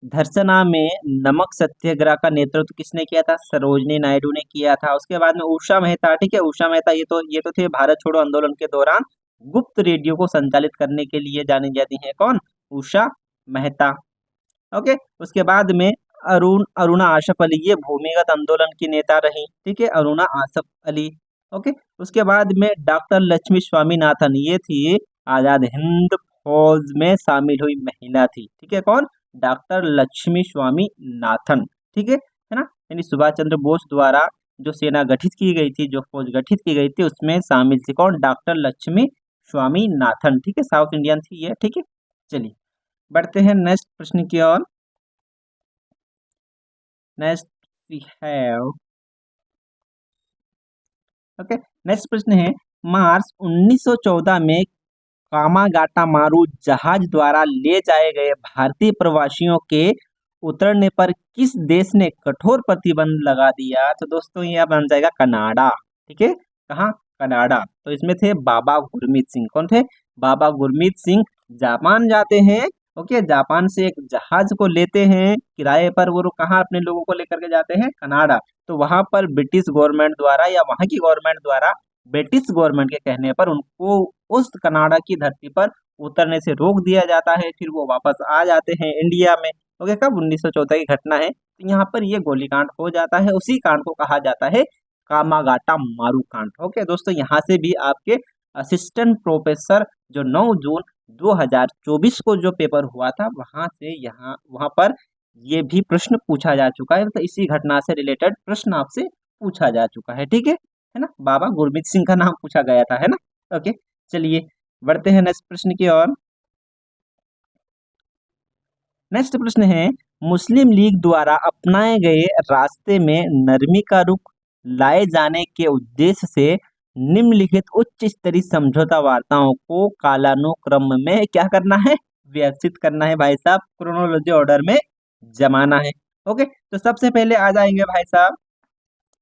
धरसना में नमक सत्याग्रह का नेतृत्व किसने किया था? सरोजनी नायडू ने किया था। उसके बाद में उषा मेहता, ठीक है, उषा मेहता ये तो थे भारत छोड़ो आंदोलन के दौरान गुप्त रेडियो को संचालित करने के लिए जानी जाती हैं। कौन? उषा मेहता। ओके, उसके बाद में अरुणा आसफ अली, ये भूमिगत आंदोलन की नेता रही। ठीक है, अरुणा आसफ अली। ओके, उसके बाद में डॉक्टर लक्ष्मी स्वामीनाथन, ये थी आजाद हिंद फौज में शामिल हुई महिला थी। ठीक है, कौन? डॉक्टर लक्ष्मी स्वामीनाथन। ठीक है ना, यानी सुभाष चंद्र बोस द्वारा जो सेना गठित की गई थी, जो फौज गठित की गई थी उसमें शामिल थी। कौन? डॉक्टर लक्ष्मी स्वामीनाथन। ठीक है, साउथ इंडियन थी ये। ठीक है, चलिए बढ़ते हैं नेक्स्ट प्रश्न की ओर। Next we have, okay, next प्रश्न है, मार्च 1914 में कामागाटा मारू जहाज द्वारा ले जाए गए भारतीय प्रवासियों के उतरने पर किस देश ने कठोर प्रतिबंध लगा दिया? तो दोस्तों यह बन जाएगा कनाडा। ठीक है, कहाँ? कनाडा। तो इसमें थे बाबा गुरमीत सिंह। कौन थे? बाबा गुरमीत सिंह जापान जाते हैं। ओके, जापान से एक जहाज को लेते हैं किराए पर, वो कहाँ अपने लोगों को लेकर के जाते हैं? कनाडा। तो वहां पर ब्रिटिश गवर्नमेंट द्वारा या वहां की गवर्नमेंट द्वारा ब्रिटिश गवर्नमेंट के कहने पर उनको उस कनाडा की धरती पर उतरने से रोक दिया जाता है। फिर वो वापस आ जाते हैं इंडिया में। ओके, कब? 1914 की घटना है। तो यहाँ पर ये गोलीकांड हो जाता है। उसी कांड को कहा जाता है कामागाटा मारूकांड। ओके दोस्तों, यहाँ से भी आपके असिस्टेंट प्रोफेसर जो 9 जून 2024 को जो पेपर हुआ था वहां से यहाँ वहां पर ये भी प्रश्न पूछा जा चुका है, तो इसी घटना से रिलेटेड प्रश्न आपसे पूछा जा चुका है। ठीक है ना। बाबा गुरमीत सिंह का नाम पूछा गया था, है ना। ओके, चलिए बढ़ते हैं नेक्स्ट प्रश्न की ओर। नेक्स्ट प्रश्न है, मुस्लिम लीग द्वारा अपनाए गए रास्ते में नरमी का रुख लाए जाने के उद्देश्य से निम्नलिखित उच्च स्तरीय समझौता वार्ताओं को कालानुक्रम में क्या करना है, व्यवस्थित करना है भाई साहब, क्रोनोलॉजी ऑर्डर में जमाना है। ओके, तो सबसे पहले आ जाएंगे भाई साहब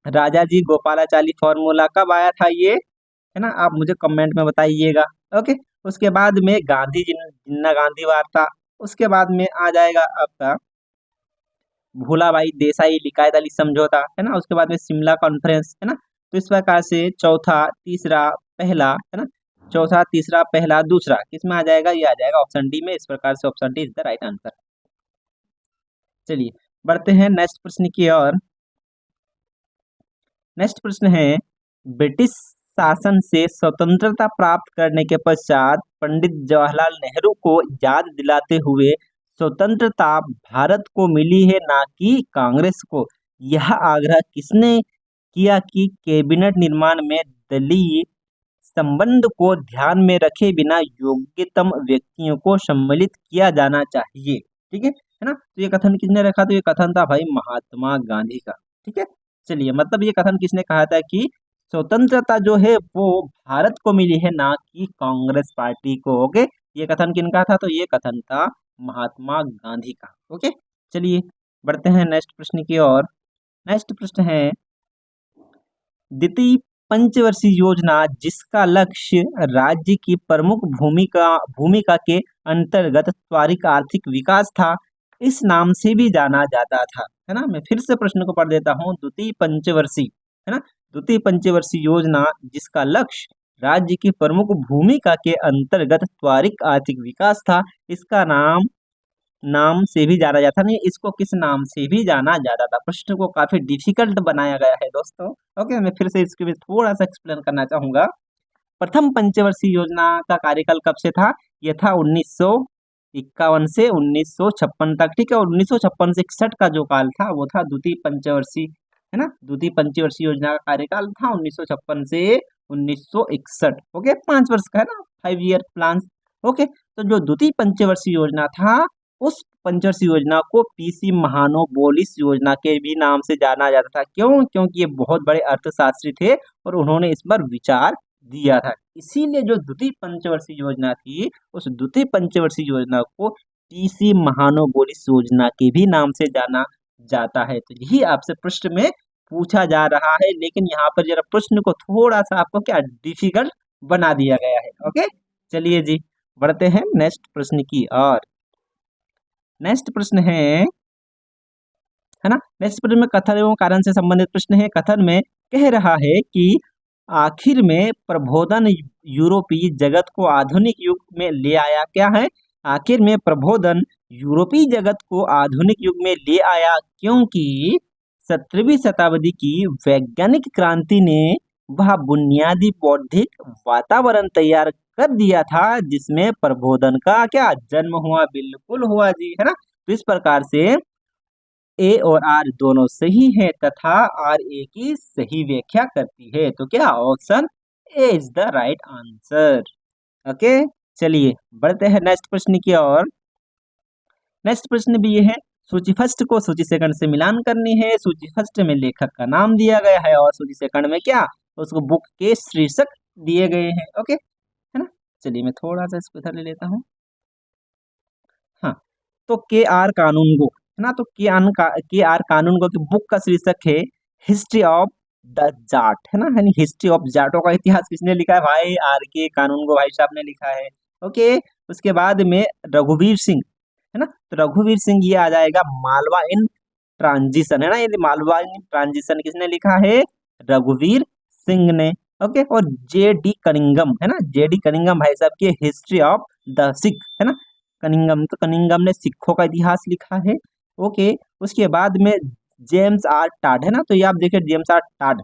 राजा जी गोपालाचारी फॉर्मूला। कब आया था ये, है ना, आप मुझे कमेंट में बताइएगा। ओके, उसके बाद में गांधी जिन्ना गांधी वार्ता, उसके बाद में आ जाएगा आपका भूलाबाई देसाई लिकायत अली समझौता, है ना, उसके बाद में शिमला कॉन्फ्रेंस, है ना। तो इस प्रकार से चौथा तीसरा पहला, है ना, चौथा तीसरा पहला दूसरा किस में आ जाएगा, ये आ जाएगा ऑप्शन डी में। इस प्रकार से option D is the right answer. चलिए बढ़ते हैं नेक्स्ट प्रश्न की ओर। नेक्स्ट प्रश्न है, ब्रिटिश शासन से स्वतंत्रता प्राप्त करने के पश्चात पंडित जवाहरलाल नेहरू को याद दिलाते हुए स्वतंत्रता भारत को मिली है ना कि कांग्रेस को, यह आग्रह किसने किया कि कैबिनेट निर्माण में दलीय संबंध को ध्यान में रखे बिना योग्यतम व्यक्तियों को सम्मिलित किया जाना चाहिए। ठीक है ना। तो ये कथन किसने रखा, तो ये कथन था भाई महात्मा गांधी का। ठीक है, चलिए मतलब ये कथन किसने कहा था कि स्वतंत्रता जो है वो भारत को मिली है ना कि कांग्रेस पार्टी को। ओके, ये कथन किनका था, तो ये कथन था महात्मा गांधी का। ओके, चलिए बढ़ते हैं नेक्स्ट प्रश्न की ओर। नेक्स्ट प्रश्न है, द्वितीय पंचवर्षीय योजना जिसका लक्ष्य राज्य की प्रमुख भूमिका के अंतर्गत त्वरित आर्थिक विकास था, इस नाम से भी जाना जाता था, है ना। मैं फिर से प्रश्न को पढ़ देता हूँ, द्वितीय पंचवर्षीय, है ना, द्वितीय पंचवर्षीय योजना जिसका लक्ष्य राज्य की प्रमुख भूमिका के अंतर्गत त्वरित आर्थिक विकास था, इसका नाम से भी जाना जाता नहीं, इसको किस नाम से भी जाना जाता था। प्रश्न को काफी डिफिकल्ट बनाया गया है दोस्तों। ओके, मैं फिर से इसके भी थोड़ा सा एक्सप्लेन करना चाहूंगा। प्रथम पंचवर्षीय योजना का कार्यकाल कब से था, यह था 1951 से 1956 तक। ठीक है, और 1956 से 61 का जो काल था वो था द्वितीय पंचवर्षीय, है ना। द्वितीय पंचवर्षीय योजना का कार्यकाल था 1956 से 1961। ओके, 5 वर्ष का, है ना, 5 ईयर प्लान। ओके, तो जो द्वितीय पंचवर्षीय योजना था उस पंचवर्षीय योजना को पीसी महानोबोलिस योजना के भी नाम से जाना जाता था। क्यों, क्योंकि ये बहुत बड़े अर्थशास्त्री थे और उन्होंने इस पर विचार दिया था। इसीलिए जो द्वितीय पंचवर्षीय योजना थी उस द्वितीय पंचवर्षीय योजना को पीसी महानोबोलिस योजना के भी नाम से जाना जाता है। तो यही आपसे प्रश्न में पूछा जा रहा है, लेकिन यहाँ पर जरा प्रश्न को थोड़ा सा आपको क्या डिफिकल्ट बना दिया गया है। ओके, चलिए जी बढ़ते हैं नेक्स्ट प्रश्न की ओर। नेक्स्ट प्रश्न है ना, नेक्स्ट प्रश्न में कथन एवं कारण से संबंधित प्रश्न है। कथन में कह रहा है कि आखिर में प्रबोधन यूरोपीय जगत को आधुनिक युग में ले आया। क्या है, आखिर में प्रबोधन यूरोपीय जगत को आधुनिक युग में ले आया क्योंकि 17वीं शताब्दी की वैज्ञानिक क्रांति ने वह बुनियादी बौद्धिक वातावरण तैयार कर दिया था जिसमें प्रबोधन का क्या जन्म हुआ। बिल्कुल हुआ जी, है ना। तो इस प्रकार से ए और आर दोनों सही है तथा आर ए की सही व्याख्या करती है। तो क्या option A is the right answer. Okay, चलिए बढ़ते हैं नेक्स्ट प्रश्न की ओर। नेक्स्ट प्रश्न भी ये है, सूची फर्स्ट को सूची सेकंड से मिलान करनी है। सूची फर्स्ट में लेखक का नाम दिया गया है और सूची सेकंड में क्या, उसको बुक के शीर्षक दिए गए हैं। ओके, है ना। चलिए मैं थोड़ा सा इसको इधर ले लेता हूँ। हाँ, तो के आर कानूनगो, है ना, तो के आर कानूनगो की बुक का शीर्षक है हिस्ट्री ऑफ द जाट, है ना, यानी हिस्ट्री ऑफ जाटों का इतिहास किसने लिखा है, भाई आर के कानूनगो भाई साहब ने लिखा है। ओके, उसके बाद में रघुवीर सिंह, है ना, तो रघुवीर सिंह ये आ जाएगा मालवा इन ट्रांजिशन, है ना, ये मालवा इन ट्रांजिशन किसने लिखा है, रघुवीर सिंह ने। ओके, और जे डी कनिंगम, है ना, जे डी कनिंगम भाई साहब की हिस्ट्री ऑफ द सिख, है ना, कनिंगम, तो कनिंगम ने सिखों का इतिहास लिखा है। ओके, उसके बाद में जेम्स आर टाड, है ना, तो ये आप देखिए जेम्स आर टाड,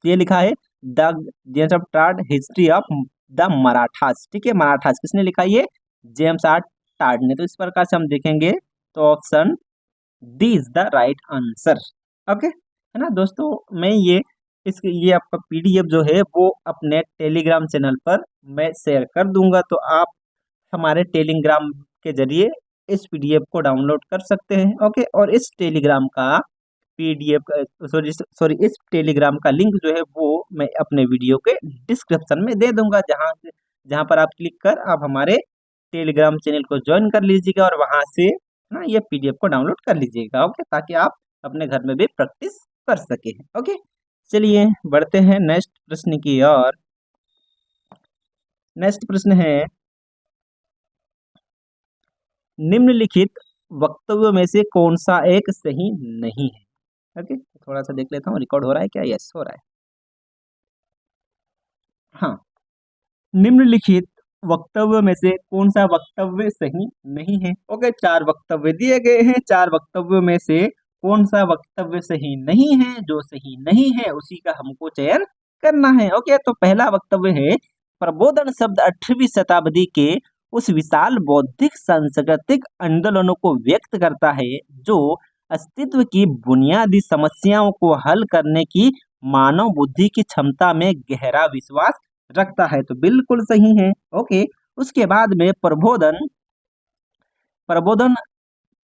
तो ये लिखा है the James of Tod history of the Marathas. ठीक है, मराठास किसने लिखा? ये जेम्स आर टाड ने। तो इस प्रकार से हम देखेंगे तो option D is the right answer. Okay, है ना दोस्तों। मैं ये आपका पीडीएफ जो है वो अपने टेलीग्राम चैनल पर मैं शेयर कर दूंगा, तो आप हमारे टेलीग्राम के जरिए इस पीडीएफ को डाउनलोड कर सकते हैं। ओके, और इस टेलीग्राम का पीडीएफ सॉरी इस टेलीग्राम का लिंक जो है वो मैं अपने वीडियो के डिस्क्रिप्शन में दे दूंगा, जहां पर आप क्लिक कर आप हमारे टेलीग्राम चैनल को ज्वाइन कर लीजिएगा और वहां से ना ये पीडीएफ को डाउनलोड कर लीजिएगा। ओके, ताकि आप अपने घर में भी प्रैक्टिस कर सके। ओके, चलिए बढ़ते हैं नेक्स्ट प्रश्न की ओर। नेक्स्ट प्रश्न है, निम्नलिखित वक्तव्यों में से कौन सा एक सही नहीं है? ओके, थोड़ा सा देख लेता हूँ रिकॉर्ड हो रहा है क्या? यस, हो रहा है। हाँ, निम्नलिखित वक्तव्य में से कौन सा वक्तव्य सही नहीं है? ओके, 4 वक्तव्य दिए गए हैं। 4 वक्तव्यों में से कौन सा वक्तव्य सही नहीं है? जो सही नहीं है उसी का हमको चयन करना है। ओके, तो पहला वक्तव्य है, प्रबोधन शब्द 18वीं शताब्दी के उस विशाल बौद्धिक सांस्कृतिक आंदोलनों को व्यक्त करता है जो अस्तित्व की बुनियादी समस्याओं को हल करने की मानव बुद्धि की क्षमता में गहरा विश्वास रखता है। तो बिल्कुल सही है। ओके, उसके बाद में प्रबोधन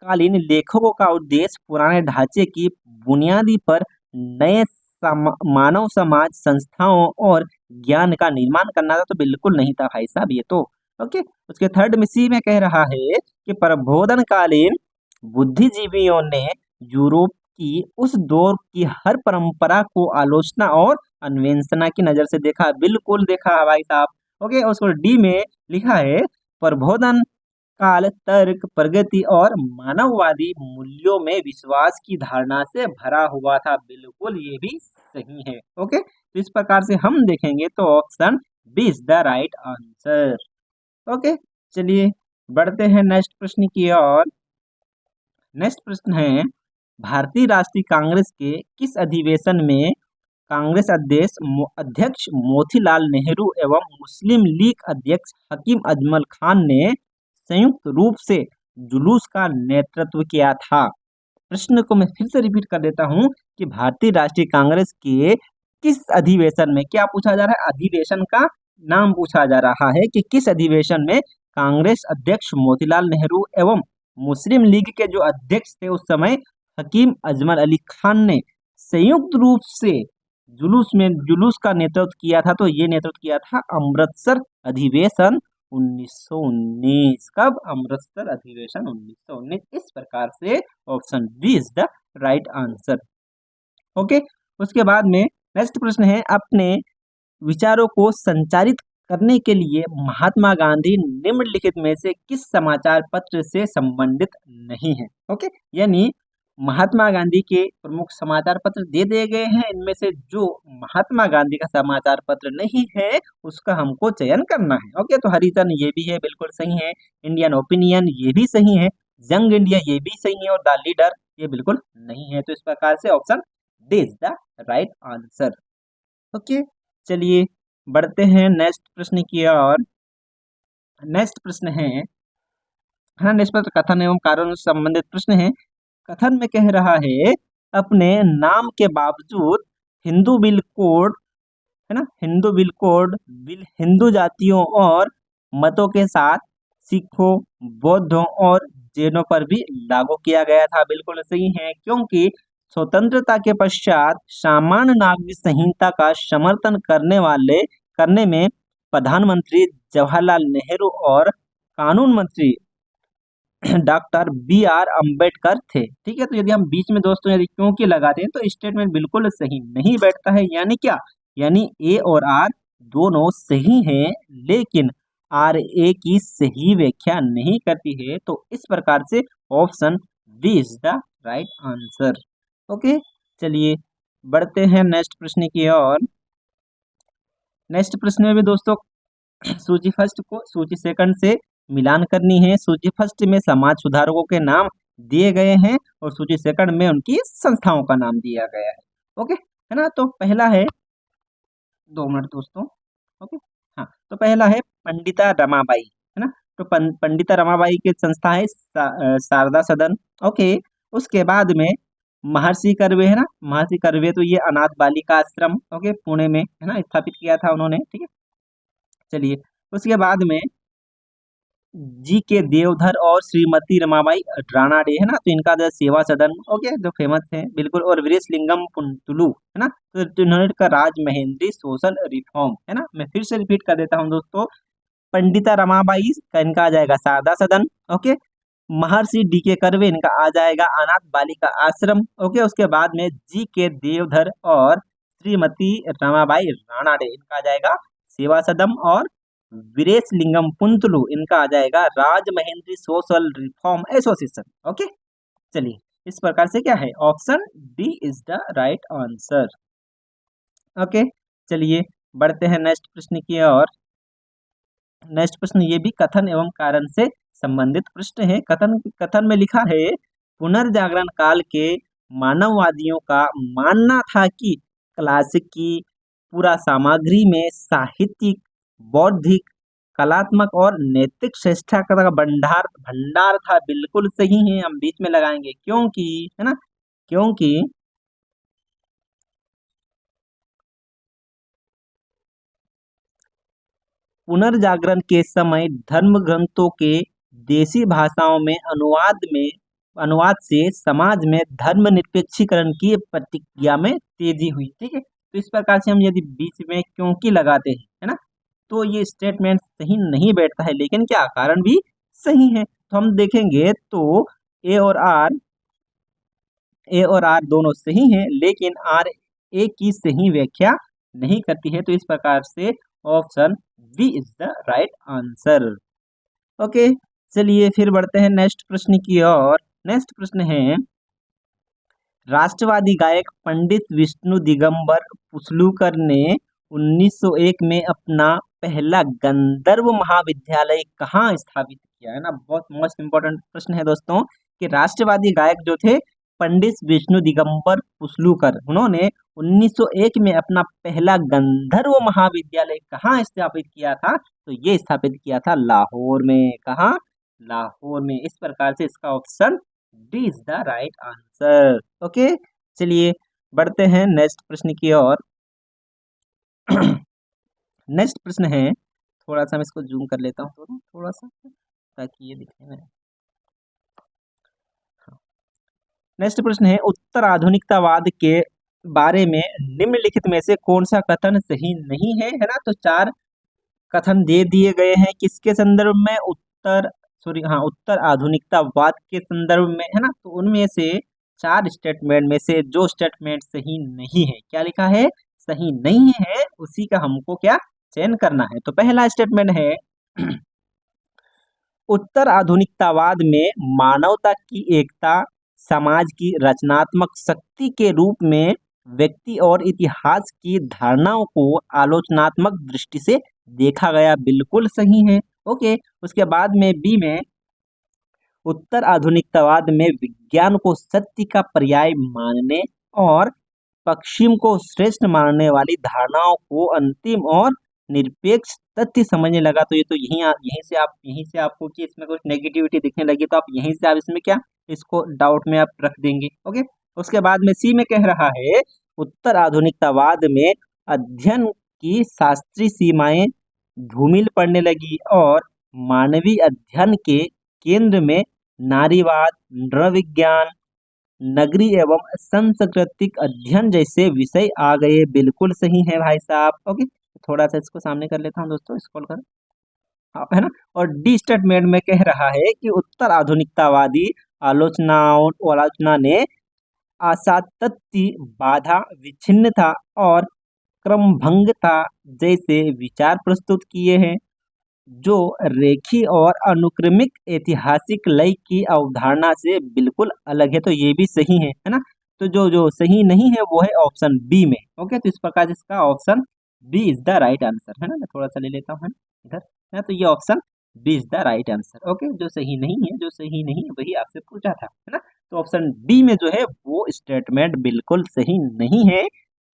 कालीन लेखकों का उद्देश्य पुराने ढांचे की बुनियादी पर नए मानव समाज संस्थाओं और ज्ञान का निर्माण करना था। तो बिल्कुल नहीं था भाई साहब ये तो। ओके, उसके थर्ड में सी में कह रहा है कि प्रबोधन कालीन बुद्धिजीवियों ने यूरोप की उस दौर की हर परंपरा को आलोचना और अन्वेषणा की नजर से देखा। बिल्कुल देखा है भाई साहब। ओके, उसको डी में लिखा है, प्रबोधन काल तर्क प्रगति और मानववादी मूल्यों में विश्वास की धारणा से भरा हुआ था। बिल्कुल ये भी सही है। ओके, तो इस प्रकार से हम देखेंगे तो option B is the right answer. Okay, चलिए बढ़ते हैं नेक्स्ट प्रश्न की ओर। नेक्स्ट प्रश्न है, भारतीय राष्ट्रीय कांग्रेस के किस अधिवेशन में कांग्रेस अध्यक्ष मोतीलाल नेहरू एवं मुस्लिम लीग अध्यक्ष हकीम अजमल खान ने संयुक्त रूप से जुलूस का नेतृत्व किया था? प्रश्न को मैं फिर से रिपीट कर देता हूं कि भारतीय राष्ट्रीय कांग्रेस के किस अधिवेशन में, क्या पूछा जा रहा है? अधिवेशन का नाम पूछा जा रहा है कि किस अधिवेशन में कांग्रेस अध्यक्ष मोतीलाल नेहरू एवं मुस्लिम लीग के जो अध्यक्ष थे उस समय हकीम अजमल अली खान ने संयुक्त रूप से जुलूस का नेतृत्व किया था? तो ये नेतृत्व किया था अमृतसर अधिवेशन 1919। कब? अमृतसर अधिवेशन 1919। इस प्रकार से option B is the right answer. Okay, उसके बाद में नेक्स्ट प्रश्न है, अपने विचारों को संचारित करने के लिए महात्मा गांधी निम्नलिखित में से किस समाचार पत्र से संबंधित नहीं है? ओके, यानी महात्मा गांधी के प्रमुख समाचार पत्र दे दिए गए हैं, इनमें से जो महात्मा गांधी का समाचार पत्र नहीं है उसका हमको चयन करना है। ओके, तो हरिजन ये भी है, बिल्कुल सही है। इंडियन ओपिनियन ये भी सही है। यंग इंडिया ये भी सही है और द लीडर ये बिल्कुल नहीं है। तो इस प्रकार से option D is the right answer. Okay, चलिए बढ़ते हैं नेक्स्ट प्रश्न की ओर। नेक्स्ट प्रश्न है, हाँ, नेक्स्ट प्रश्न कथन एवं कारण से संबंधित प्रश्न है। कथन में कह रहा है, अपने नाम के बावजूद हिंदू बिल कोड, है ना, हिंदू बिल कोड हिंदू जातियों और मतों के साथ सिखों, बौद्धों और जैनों पर भी लागू किया गया था। बिल्कुल सही है, क्योंकि स्वतंत्रता के पश्चात सामान्य नागरिक संहिता का समर्थन करने में प्रधानमंत्री जवाहरलाल नेहरू और कानून मंत्री डॉक्टर बी.आर. अम्बेडकर थे। ठीक है, तो यदि हम बीच में दोस्तों यदि क्योंकि लगाते हैं तो स्टेटमेंट बिल्कुल सही नहीं बैठता है। यानी क्या? यानी ए और आर दोनों सही हैं, लेकिन आर ए की सही व्याख्या नहीं करती है। तो इस प्रकार से option B is the right answer. Okay, चलिए बढ़ते हैं नेक्स्ट प्रश्न की ओर। नेक्स्ट प्रश्न में भी दोस्तों सूची फर्स्ट को सूची सेकंड से मिलान करनी है। सूची फर्स्ट में समाज सुधारकों के नाम दिए गए हैं और सूची सेकंड में उनकी संस्थाओं का नाम दिया गया है। ओके, है ना। तो पहला है 2 मिनट दोस्तों। ओके। हाँ, तो पहला है पंडिता रमाबाई, है ना। तो पंडिता रमाबाई की संस्था है शारदा सदन। ओके। उसके बाद में महर्षि कर्वे, है ना। महर्षि कर्वे तो ये अनाथ बालिका आश्रम, ओके, पुणे में, है ना, स्थापित किया था उन्होंने, ठीक है। चलिए, उसके बाद में जी के देवधर और श्रीमती रमाबाई रानाडे, है ना। तो इनका जो सेवा सदन, ओके, जो फेमस है बिल्कुल। और वीरेशलिंगम पुंतुलु, है ना। तो इन्होंने का राज महेंद्री सोशल रिफॉर्म, है ना। मैं फिर से रिपीट कर देता हूँ दोस्तों। पंडिता रमाबाई का इनका आ जाएगा शारदा सदन, ओके। महर्षि डी के कर्वे इनका आ जाएगा अनाथ बालिका आश्रम, ओके। उसके बाद में जी के देवधर और श्रीमती रमाबाई रानाडे इनका आ जाएगा सेवा सदन। और वीरेशलिंगम पुंतलु इनका आ जाएगा Rajamahendri social reform association, okay. चलिए, इस प्रकार से क्या है, option D is the right answer, okay. चलिए, बढ़ते हैं नेक्स्ट प्रश्न की ओर। नेक्स्ट प्रश्न ये भी कथन एवं कारण से संबंधित प्रश्न है। कथन कथन में लिखा है, पुनर्जागरण काल के मानववादियों का मानना था कि क्लासिक की पूरा सामग्री में साहित्यिक, बौद्धिक, कलात्मक और नैतिक श्रेष्ठता का भंडार भंडार था। बिल्कुल सही है, हम बीच में लगाएंगे क्योंकि, है ना, क्योंकि पुनर्जागरण के समय धर्म ग्रंथों के देशी भाषाओं में अनुवाद से समाज में धर्मनिरपेक्षीकरण की प्रतिक्रिया में तेजी हुई, ठीक है। तो इस प्रकार से हम यदि बीच में क्योंकि लगाते हैं, है ना, तो ये स्टेटमेंट सही नहीं बैठता है, लेकिन क्या कारण भी सही है। तो हम देखेंगे तो ए और आर ए और आर दोनों सही हैं, लेकिन आर ए की सही व्याख्या नहीं करती है। तो इस प्रकार से option B is the right answer, okay. चलिए, फिर बढ़ते हैं नेक्स्ट प्रश्न की ओर। नेक्स्ट प्रश्न है, राष्ट्रवादी गायक पंडित विष्णु दिगंबर पुसलुकर ने 1901 में अपना पहला गंधर्व महाविद्यालय कहाँ स्थापित किया, है ना। बहुत मोस्ट इंपोर्टेंट प्रश्न है दोस्तों, कि राष्ट्रवादी गायक जो थे पंडित विष्णु दिगंबर पुसलुकर, उन्होंने 1901 में अपना पहला गंधर्व महाविद्यालय कहाँ स्थापित किया था। तो ये स्थापित किया था लाहौर में। कहाँ, लाहौर में। इस प्रकार से इसका option D is the right answer, okay. चलिए, बढ़ते हैं नेक्स्ट प्रश्न की ओर। नेक्स्ट प्रश्न है, थोड़ा सा मैं इसको जूम कर लेता हूँ थोड़ा सा, ताकि ये दिखे मैं। नेक्स्ट प्रश्न है, उत्तर आधुनिकतावाद के बारे में निम्नलिखित में से कौन सा कथन सही नहीं है, है ना। तो 4 कथन दे दिए गए हैं, किसके संदर्भ में, उत्तर आधुनिकतावाद के संदर्भ में, है ना। तो उनमें से 4 स्टेटमेंट में से जो स्टेटमेंट सही नहीं है, क्या लिखा है, सही नहीं है, उसी का हमको क्या चयन करना है। तो पहला स्टेटमेंट है, उत्तर आधुनिकतावाद में मानवता की एकता समाज की रचनात्मक शक्ति के रूप में व्यक्ति और इतिहास की धारणाओं को आलोचनात्मक दृष्टि से देखा गया। बिल्कुल सही है, ओके। उसके बाद में बी में, उत्तर आधुनिकतावाद में विज्ञान को सत्य का पर्याय मानने और पश्चिम को श्रेष्ठ मानने वाली धारणाओं को अंतिम और निरपेक्ष तथ्य समझने लगा। तो ये तो यहीं से आपको कि इसमें कुछ नेगेटिविटी दिखने लगी, तो आप यहीं से आप इसमें क्या, इसको डाउट में आप रख देंगे, ओके। उसके बाद में सी में कह रहा है, उत्तर आधुनिकतावाद में अध्ययन की शास्त्रीय सीमाएं धूमिल पड़ने लगी और मानवीय अध्ययन के केंद्र में नारीवाद, नृविज्ञान, नगरी एवं सांस्कृतिक अध्ययन जैसे विषय आ गए। बिल्कुल सही है भाई साहब, ओके। थोड़ा सा इसको सामने कर लेता हूँ दोस्तों, स्क्रॉल कर आप, है ना। और डी स्टेटमेंट में कह रहा है कि उत्तर आधुनिकतावादी आलोचना ने असातत्य, बाधा, विच्छिन्नता और क्रमभंगता जैसे विचार प्रस्तुत किए हैं, जो रेखी और अनुक्रमिक ऐतिहासिक लय की अवधारणा से बिल्कुल अलग है। तो ये भी सही है ना। तो जो जो सही नहीं है वो है ऑप्शन बी में, ओके। तो इस प्रकार से इसका option B is the right answer, है ना। मैं थोड़ा सा ले लेता हूँ, है ना, इधर, है ना। तो ये option B is the right answer, okay. जो सही नहीं है, वही आपसे पूछा था, है ना। तो ऑप्शन बी में जो है वो स्टेटमेंट बिल्कुल सही नहीं है।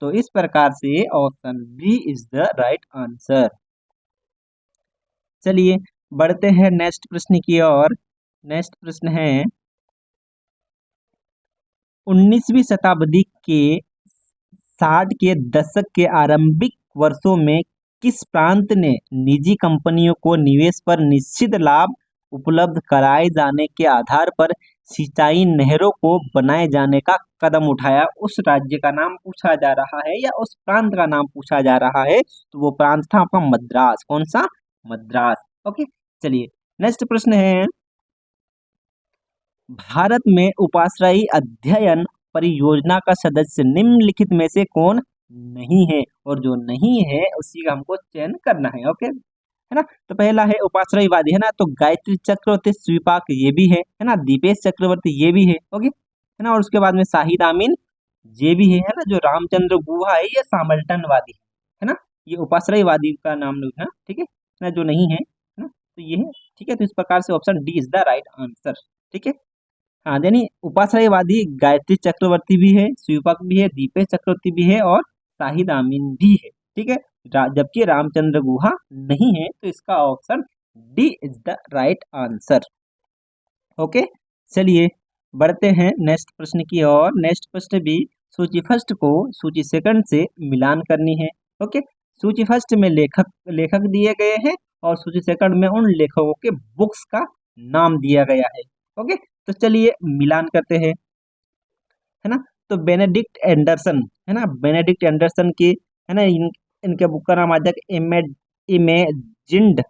तो इस प्रकार से option B is the right answer. चलिए बढ़ते हैं नेक्स्ट प्रश्न की ओर। नेक्स्ट प्रश्न है 19वीं शताब्दी के 60 के दशक के आरंभिक वर्षों में किस प्रांत ने निजी कंपनियों को निवेश पर निश्चित लाभ उपलब्ध कराए जाने के आधार पर सिंचाई नहरों को बनाए जाने का कदम उठाया? उस राज्य का नाम पूछा जा रहा है या उस प्रांत का नाम पूछा जा रहा है, तो वो प्रांत था आपका मद्रास। कौन सा? मद्रास। ओके, चलिए नेक्स्ट प्रश्न है भारत में उपाश्रयी अध्ययन परियोजना का सदस्य निम्नलिखित में से कौन नहीं है? और जो नहीं है उसी का हमको चयन करना है। ओके, है ना। तो पहला है उपाश्रयवादी, है ना, तो गायत्री चक्रवर्ती स्वीपाक ये भी है ना, दीपेश चक्रवर्ती ये भी है। ओके, है ना। और उसके बाद में शाहिद आमीन ये भी है ना। जो रामचंद्र गुहा है ये सामल्टनवादी है ना। ये उपाश्रयवादी का नाम है, ठीक है ना। जो नहीं है ना, तो ये है, ठीक है। तो इस प्रकार से option D is the right answer, ठीक है। हाँ, यानी उपाश्रयवादी गायत्री चक्रवर्ती भी है, स्वीपक भी है, दीपेश चक्रवर्ती भी है और शाहिद आमीन भी है, ठीक है। जबकि रामचंद्र गुहा नहीं है, तो इसका option D is the right answer. Okay, चलिए बढ़ते हैं नेक्स्ट प्रश्न की ओर। नेक्स्ट प्रश्न भी सूची फर्स्ट को सूची सेकंड से मिलान करनी है। ओके, सूची फर्स्ट में लेखक लेखक दिए गए हैं और सूची सेकंड में उन लेखकों के बुक्स का नाम दिया गया है। ओके, तो चलिए मिलान करते हैं, है ना। तो बेनेडिक्ट एंडरसन, है ना, बेनेडिक्ट एंडरसन की, है ना, इनके बुक का नाम आ जाएगा इमेजिन्ड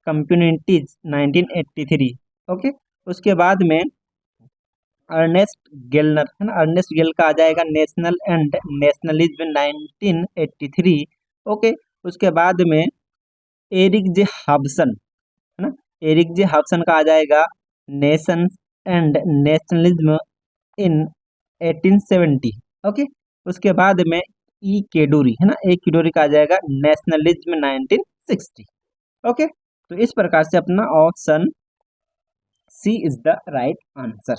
कम्युनिटीज 1983। ओके, उसके बाद में अर्नेस्ट गेलनर, है ना, अर्नेस्ट गेल का आ जाएगा नेशनल एंड नेशनलिज्म 1983। ओके, उसके बाद में एरिक जे हब्सन, है ना, एरिक जे हब्सन का आ जाएगा nation and nationalism in 1870। Okay, उसके बाद में ई केडोरी, है ना, ए केडोरी का आ जाएगा नेशनलिज्म 1960। ओके, तो इस प्रकार से अपना option C is the right answer.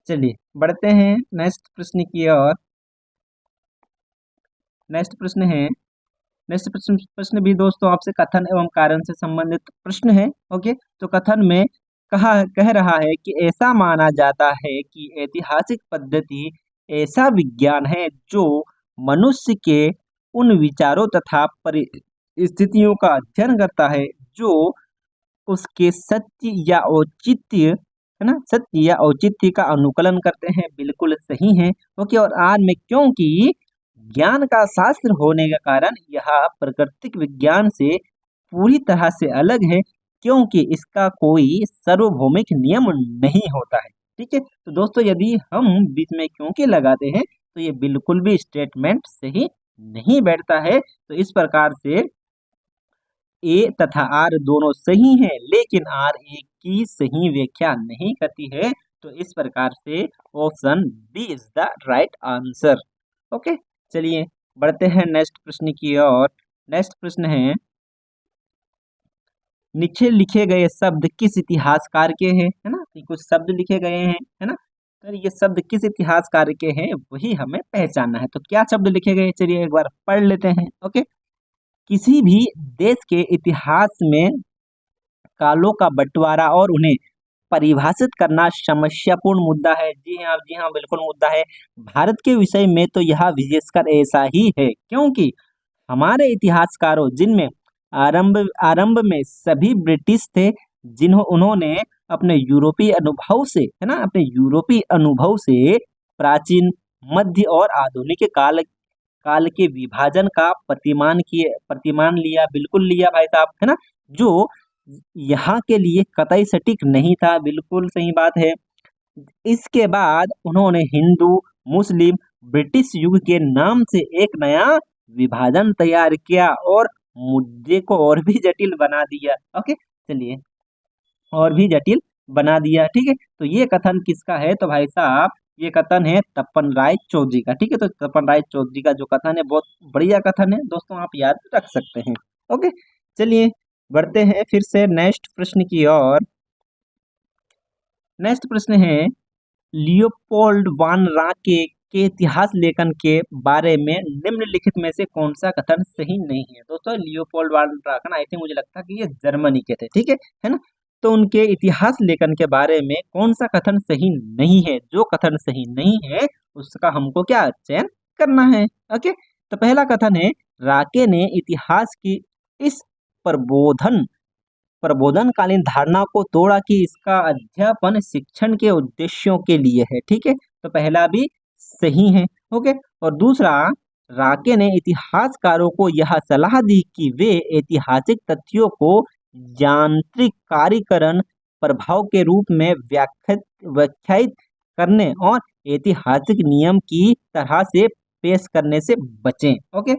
चलिए बढ़ते हैं नेक्स्ट प्रश्न की ओर। नेक्स्ट प्रश्न है, नेक्स्ट प्रश्न भी दोस्तों आपसे कथन एवं कारण से संबंधित प्रश्न है। ओके, तो कथन में कह रहा है कि ऐसा माना जाता है कि ऐतिहासिक पद्धति ऐसा विज्ञान है जो मनुष्य के उन विचारों तथा परिस्थितियों का अध्ययन करता है जो उसके सत्य या औचित्य, है ना, सत्य या औचित्य का अनुकूलन करते हैं। बिल्कुल सही है। ओके, और आर में क्योंकि ज्ञान का शास्त्र होने के कारण यह प्राकृतिक विज्ञान से पूरी तरह से अलग है, क्योंकि इसका कोई सार्वभौमिक नियम नहीं होता है। ठीक है, तो दोस्तों यदि हम बीच में क्योंकि लगाते हैं तो ये बिल्कुल भी स्टेटमेंट सही नहीं बैठता है। तो इस प्रकार से ए तथा आर दोनों सही हैं, लेकिन आर ए की सही व्याख्या नहीं करती है। तो इस प्रकार से option B is the right answer. Okay, चलिए बढ़ते हैं नेक्स्ट प्रश्न की ओर। नेक्स्ट प्रश्न है नीचे लिखे गए शब्द किस इतिहासकार के हैं, है ना। तो कुछ शब्द लिखे गए हैं, है ना, तो ये शब्द किस इतिहासकार के हैं वही हमें पहचानना है। तो क्या शब्द लिखे गए, चलिए एक बार पढ़ लेते हैं। ओके, किसी भी देश के इतिहास में कालों का बंटवारा और उन्हें परिभाषित करना समस्यापूर्ण मुद्दा है। जी हाँ, बिल्कुल मुद्दा है। भारत के विषय में तो यह विशेषकर ऐसा ही है, क्योंकि हमारे इतिहासकारों जिनमें आरंभ आरंभ में सभी ब्रिटिश थे, उन्होंने अपने यूरोपीय अनुभव से, है ना, अपने यूरोपीय अनुभव से प्राचीन, मध्य और आधुनिक काल काल के विभाजन का प्रतिमान लिया, बिल्कुल लिया भाई साहब, है ना, जो यहाँ के लिए कतई सटीक नहीं था। बिल्कुल सही बात है। इसके बाद उन्होंने हिंदू, मुस्लिम, ब्रिटिश युग के नाम से एक नया विभाजन तैयार किया और मुद्दे को और भी जटिल बना दिया। ओके, चलिए और भी जटिल बना दिया। ठीक है, तो ये कथन किसका है, तो भाई साहब ये कथन है तपन राय चौधरी का। ठीक है, तो तपन राय चौधरी का जो कथन है बहुत बढ़िया कथन है दोस्तों, आप याद रख सकते हैं। ओके, चलिए बढ़ते हैं फिर से नेक्स्ट प्रश्न की ओर। नेक्स्ट प्रश्न है लियोपोल्ड वान राके के इतिहास लेखन के बारे में निम्नलिखित में से कौन सा कथन सही नहीं है। दोस्तों लियोपोल्ड वान ड्राकन आई थिंक मुझे लगता है कि ये जर्मनी के थे, ठीक है ना। तो उनके इतिहास लेखन के बारे में कौन सा कथन सही नहीं है, जो कथन सही नहीं है उसका हमको क्या चयन करना है। ओके, तो पहला कथन है राके ने इतिहास की इस प्रबोधन प्रबोधनकालीन धारणा को तोड़ा कि इसका अध्यापन शिक्षण के उद्देश्यों के लिए है, ठीक है। तो पहला भी सही है। ओके, और दूसरा राके ने इतिहासकारों को यह सलाह दी कि वे ऐतिहासिक तथ्यों को यांत्रिकीकरण प्रभाव के रूप में व्याख्यायित करने और ऐतिहासिक नियम की तरह से पेश करने से बचें। ओके,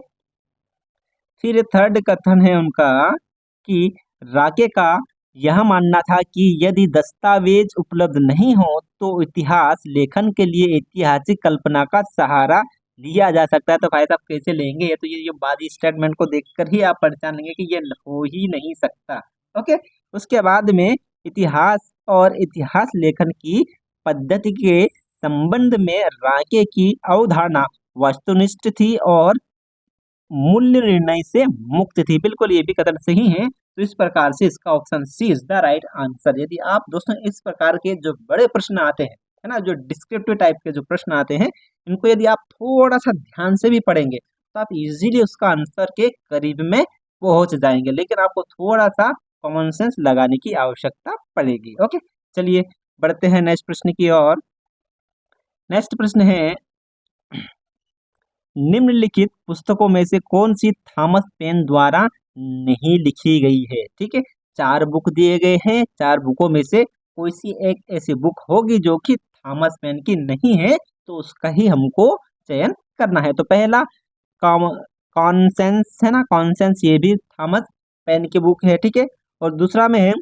फिर थर्ड कथन है उनका कि राके का यह मानना था कि यदि दस्तावेज उपलब्ध नहीं हो तो इतिहास लेखन के लिए ऐतिहासिक कल्पना का सहारा लिया जा सकता है। तो भाई साहब कैसे लेंगे, ये तो ये बादी स्टेटमेंट को देखकर ही आप पहचान लेंगे कि ये हो ही नहीं सकता। ओके, उसके बाद में इतिहास और इतिहास लेखन की पद्धति के संबंध में राके की अवधारणा वस्तुनिष्ठ थी और मूल्य निर्णय से मुक्त थी। बिल्कुल ये भी कथन सही है। तो इस प्रकार से इसका option C is the right answer. यदि आप दोस्तों इस प्रकार के जो बड़े प्रश्न आते हैं, है ना, जो डिस्क्रिप्टिव टाइप के जो प्रश्न आते हैं, इनको यदि आप थोड़ा सा ध्यान से भी पढ़ेंगे तो आप इजीली उसका आंसर के करीब में पहुंच जाएंगे, लेकिन आपको थोड़ा सा कॉमन सेंस लगाने की आवश्यकता पड़ेगी। ओके, चलिए बढ़ते हैं नेक्स्ट प्रश्न की ओर। नेक्स्ट प्रश्न है निम्नलिखित पुस्तकों में से कौन सी थॉमस पेन द्वारा नहीं लिखी गई है। ठीक है, 4 बुक दिए गए हैं, 4 बुकों में से कोई सी एक ऐसी बुक होगी जो कि थॉमस पेन की नहीं है, तो उसका ही हमको चयन करना है। तो पहला कॉन्सेंस है ना, कॉन्सेंस ये भी थॉमस पेन की बुक है, ठीक है। और दूसरा में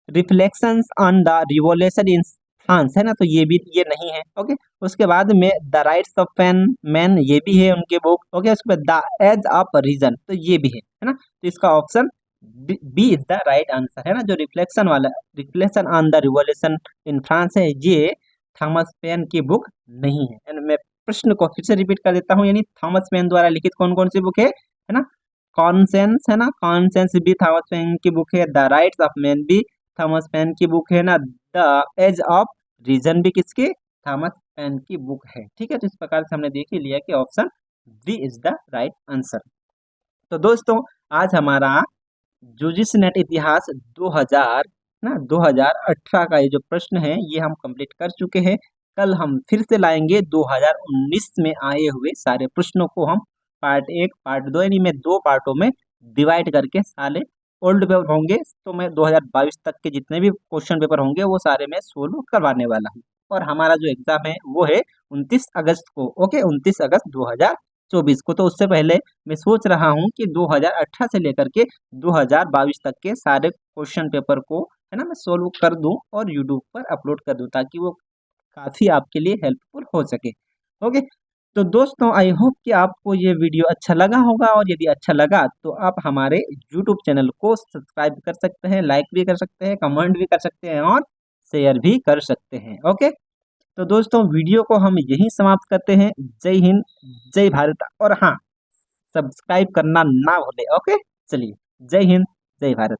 reflections on the revolution in France है ना, तो ये भी ये नहीं है। ओके, उसके बाद में द राइट्स ऑफ मैन ये भी है उनके बुक। ओके, उसके बाद द एज ऑफ रीजन तो ये भी है ना। तो इसका option B is the right answer है ना। जो रिफ्लेक्शन वाला reflection on the revolution in France है, ये थॉमस पेन की बुक नहीं है। And मैं प्रश्न को फिर से रिपीट कर देता हूँ, यानी थॉमस पेन द्वारा लिखित कौन कौन सी बुक है ना। कॉन्सेंस है ना, कॉन्सेंस भी थॉमस पेन की बुक है। द राइट्स ऑफ मैन भी थॉमस पेन की बुक है ना। द एज ऑफ रीजन भी किसके, थॉमस पेन की बुक है। ठीक है, तो इस प्रकार से हमने देख ही लिया कि option B is the right answer. तो दोस्तों आज हमारा यूजीसी नेट इतिहास 2018 का ये जो प्रश्न है ये हम कंप्लीट कर चुके हैं। कल हम फिर से लाएंगे 2019 में आए हुए सारे प्रश्नों को। हम पार्ट 1 पार्ट 2 यानी मैं 2 पार्टों में डिवाइड करके सारे ओल्ड पेपर होंगे, तो मैं 2022 तक के जितने भी क्वेश्चन पेपर होंगे वो सारे मैं सोल्व करवाने वाला हूँ। और हमारा जो एग्जाम है वो है 29 अगस्त को। ओके, 29 अगस्त 2024 को। तो उससे पहले मैं सोच रहा हूँ कि 2018 से लेकर के 2022 तक के सारे क्वेश्चन पेपर को है ना मैं सोल्व कर दूं और यूट्यूब पर अपलोड कर दूं, ताकि वो काफ़ी आपके लिए हेल्पफुल हो सके। ओके, तो दोस्तों आई होप कि आपको ये वीडियो अच्छा लगा होगा, और यदि अच्छा लगा तो आप हमारे यूट्यूब चैनल को सब्सक्राइब कर सकते हैं, लाइक भी कर सकते हैं, कमेंट भी कर सकते हैं और शेयर भी कर सकते हैं। ओके, तो दोस्तों वीडियो को हम यहीं समाप्त करते हैं। जय हिंद, जय भारत, और हाँ सब्सक्राइब करना ना भूलें। ओके, चलिए, जय हिंद, जय भारत।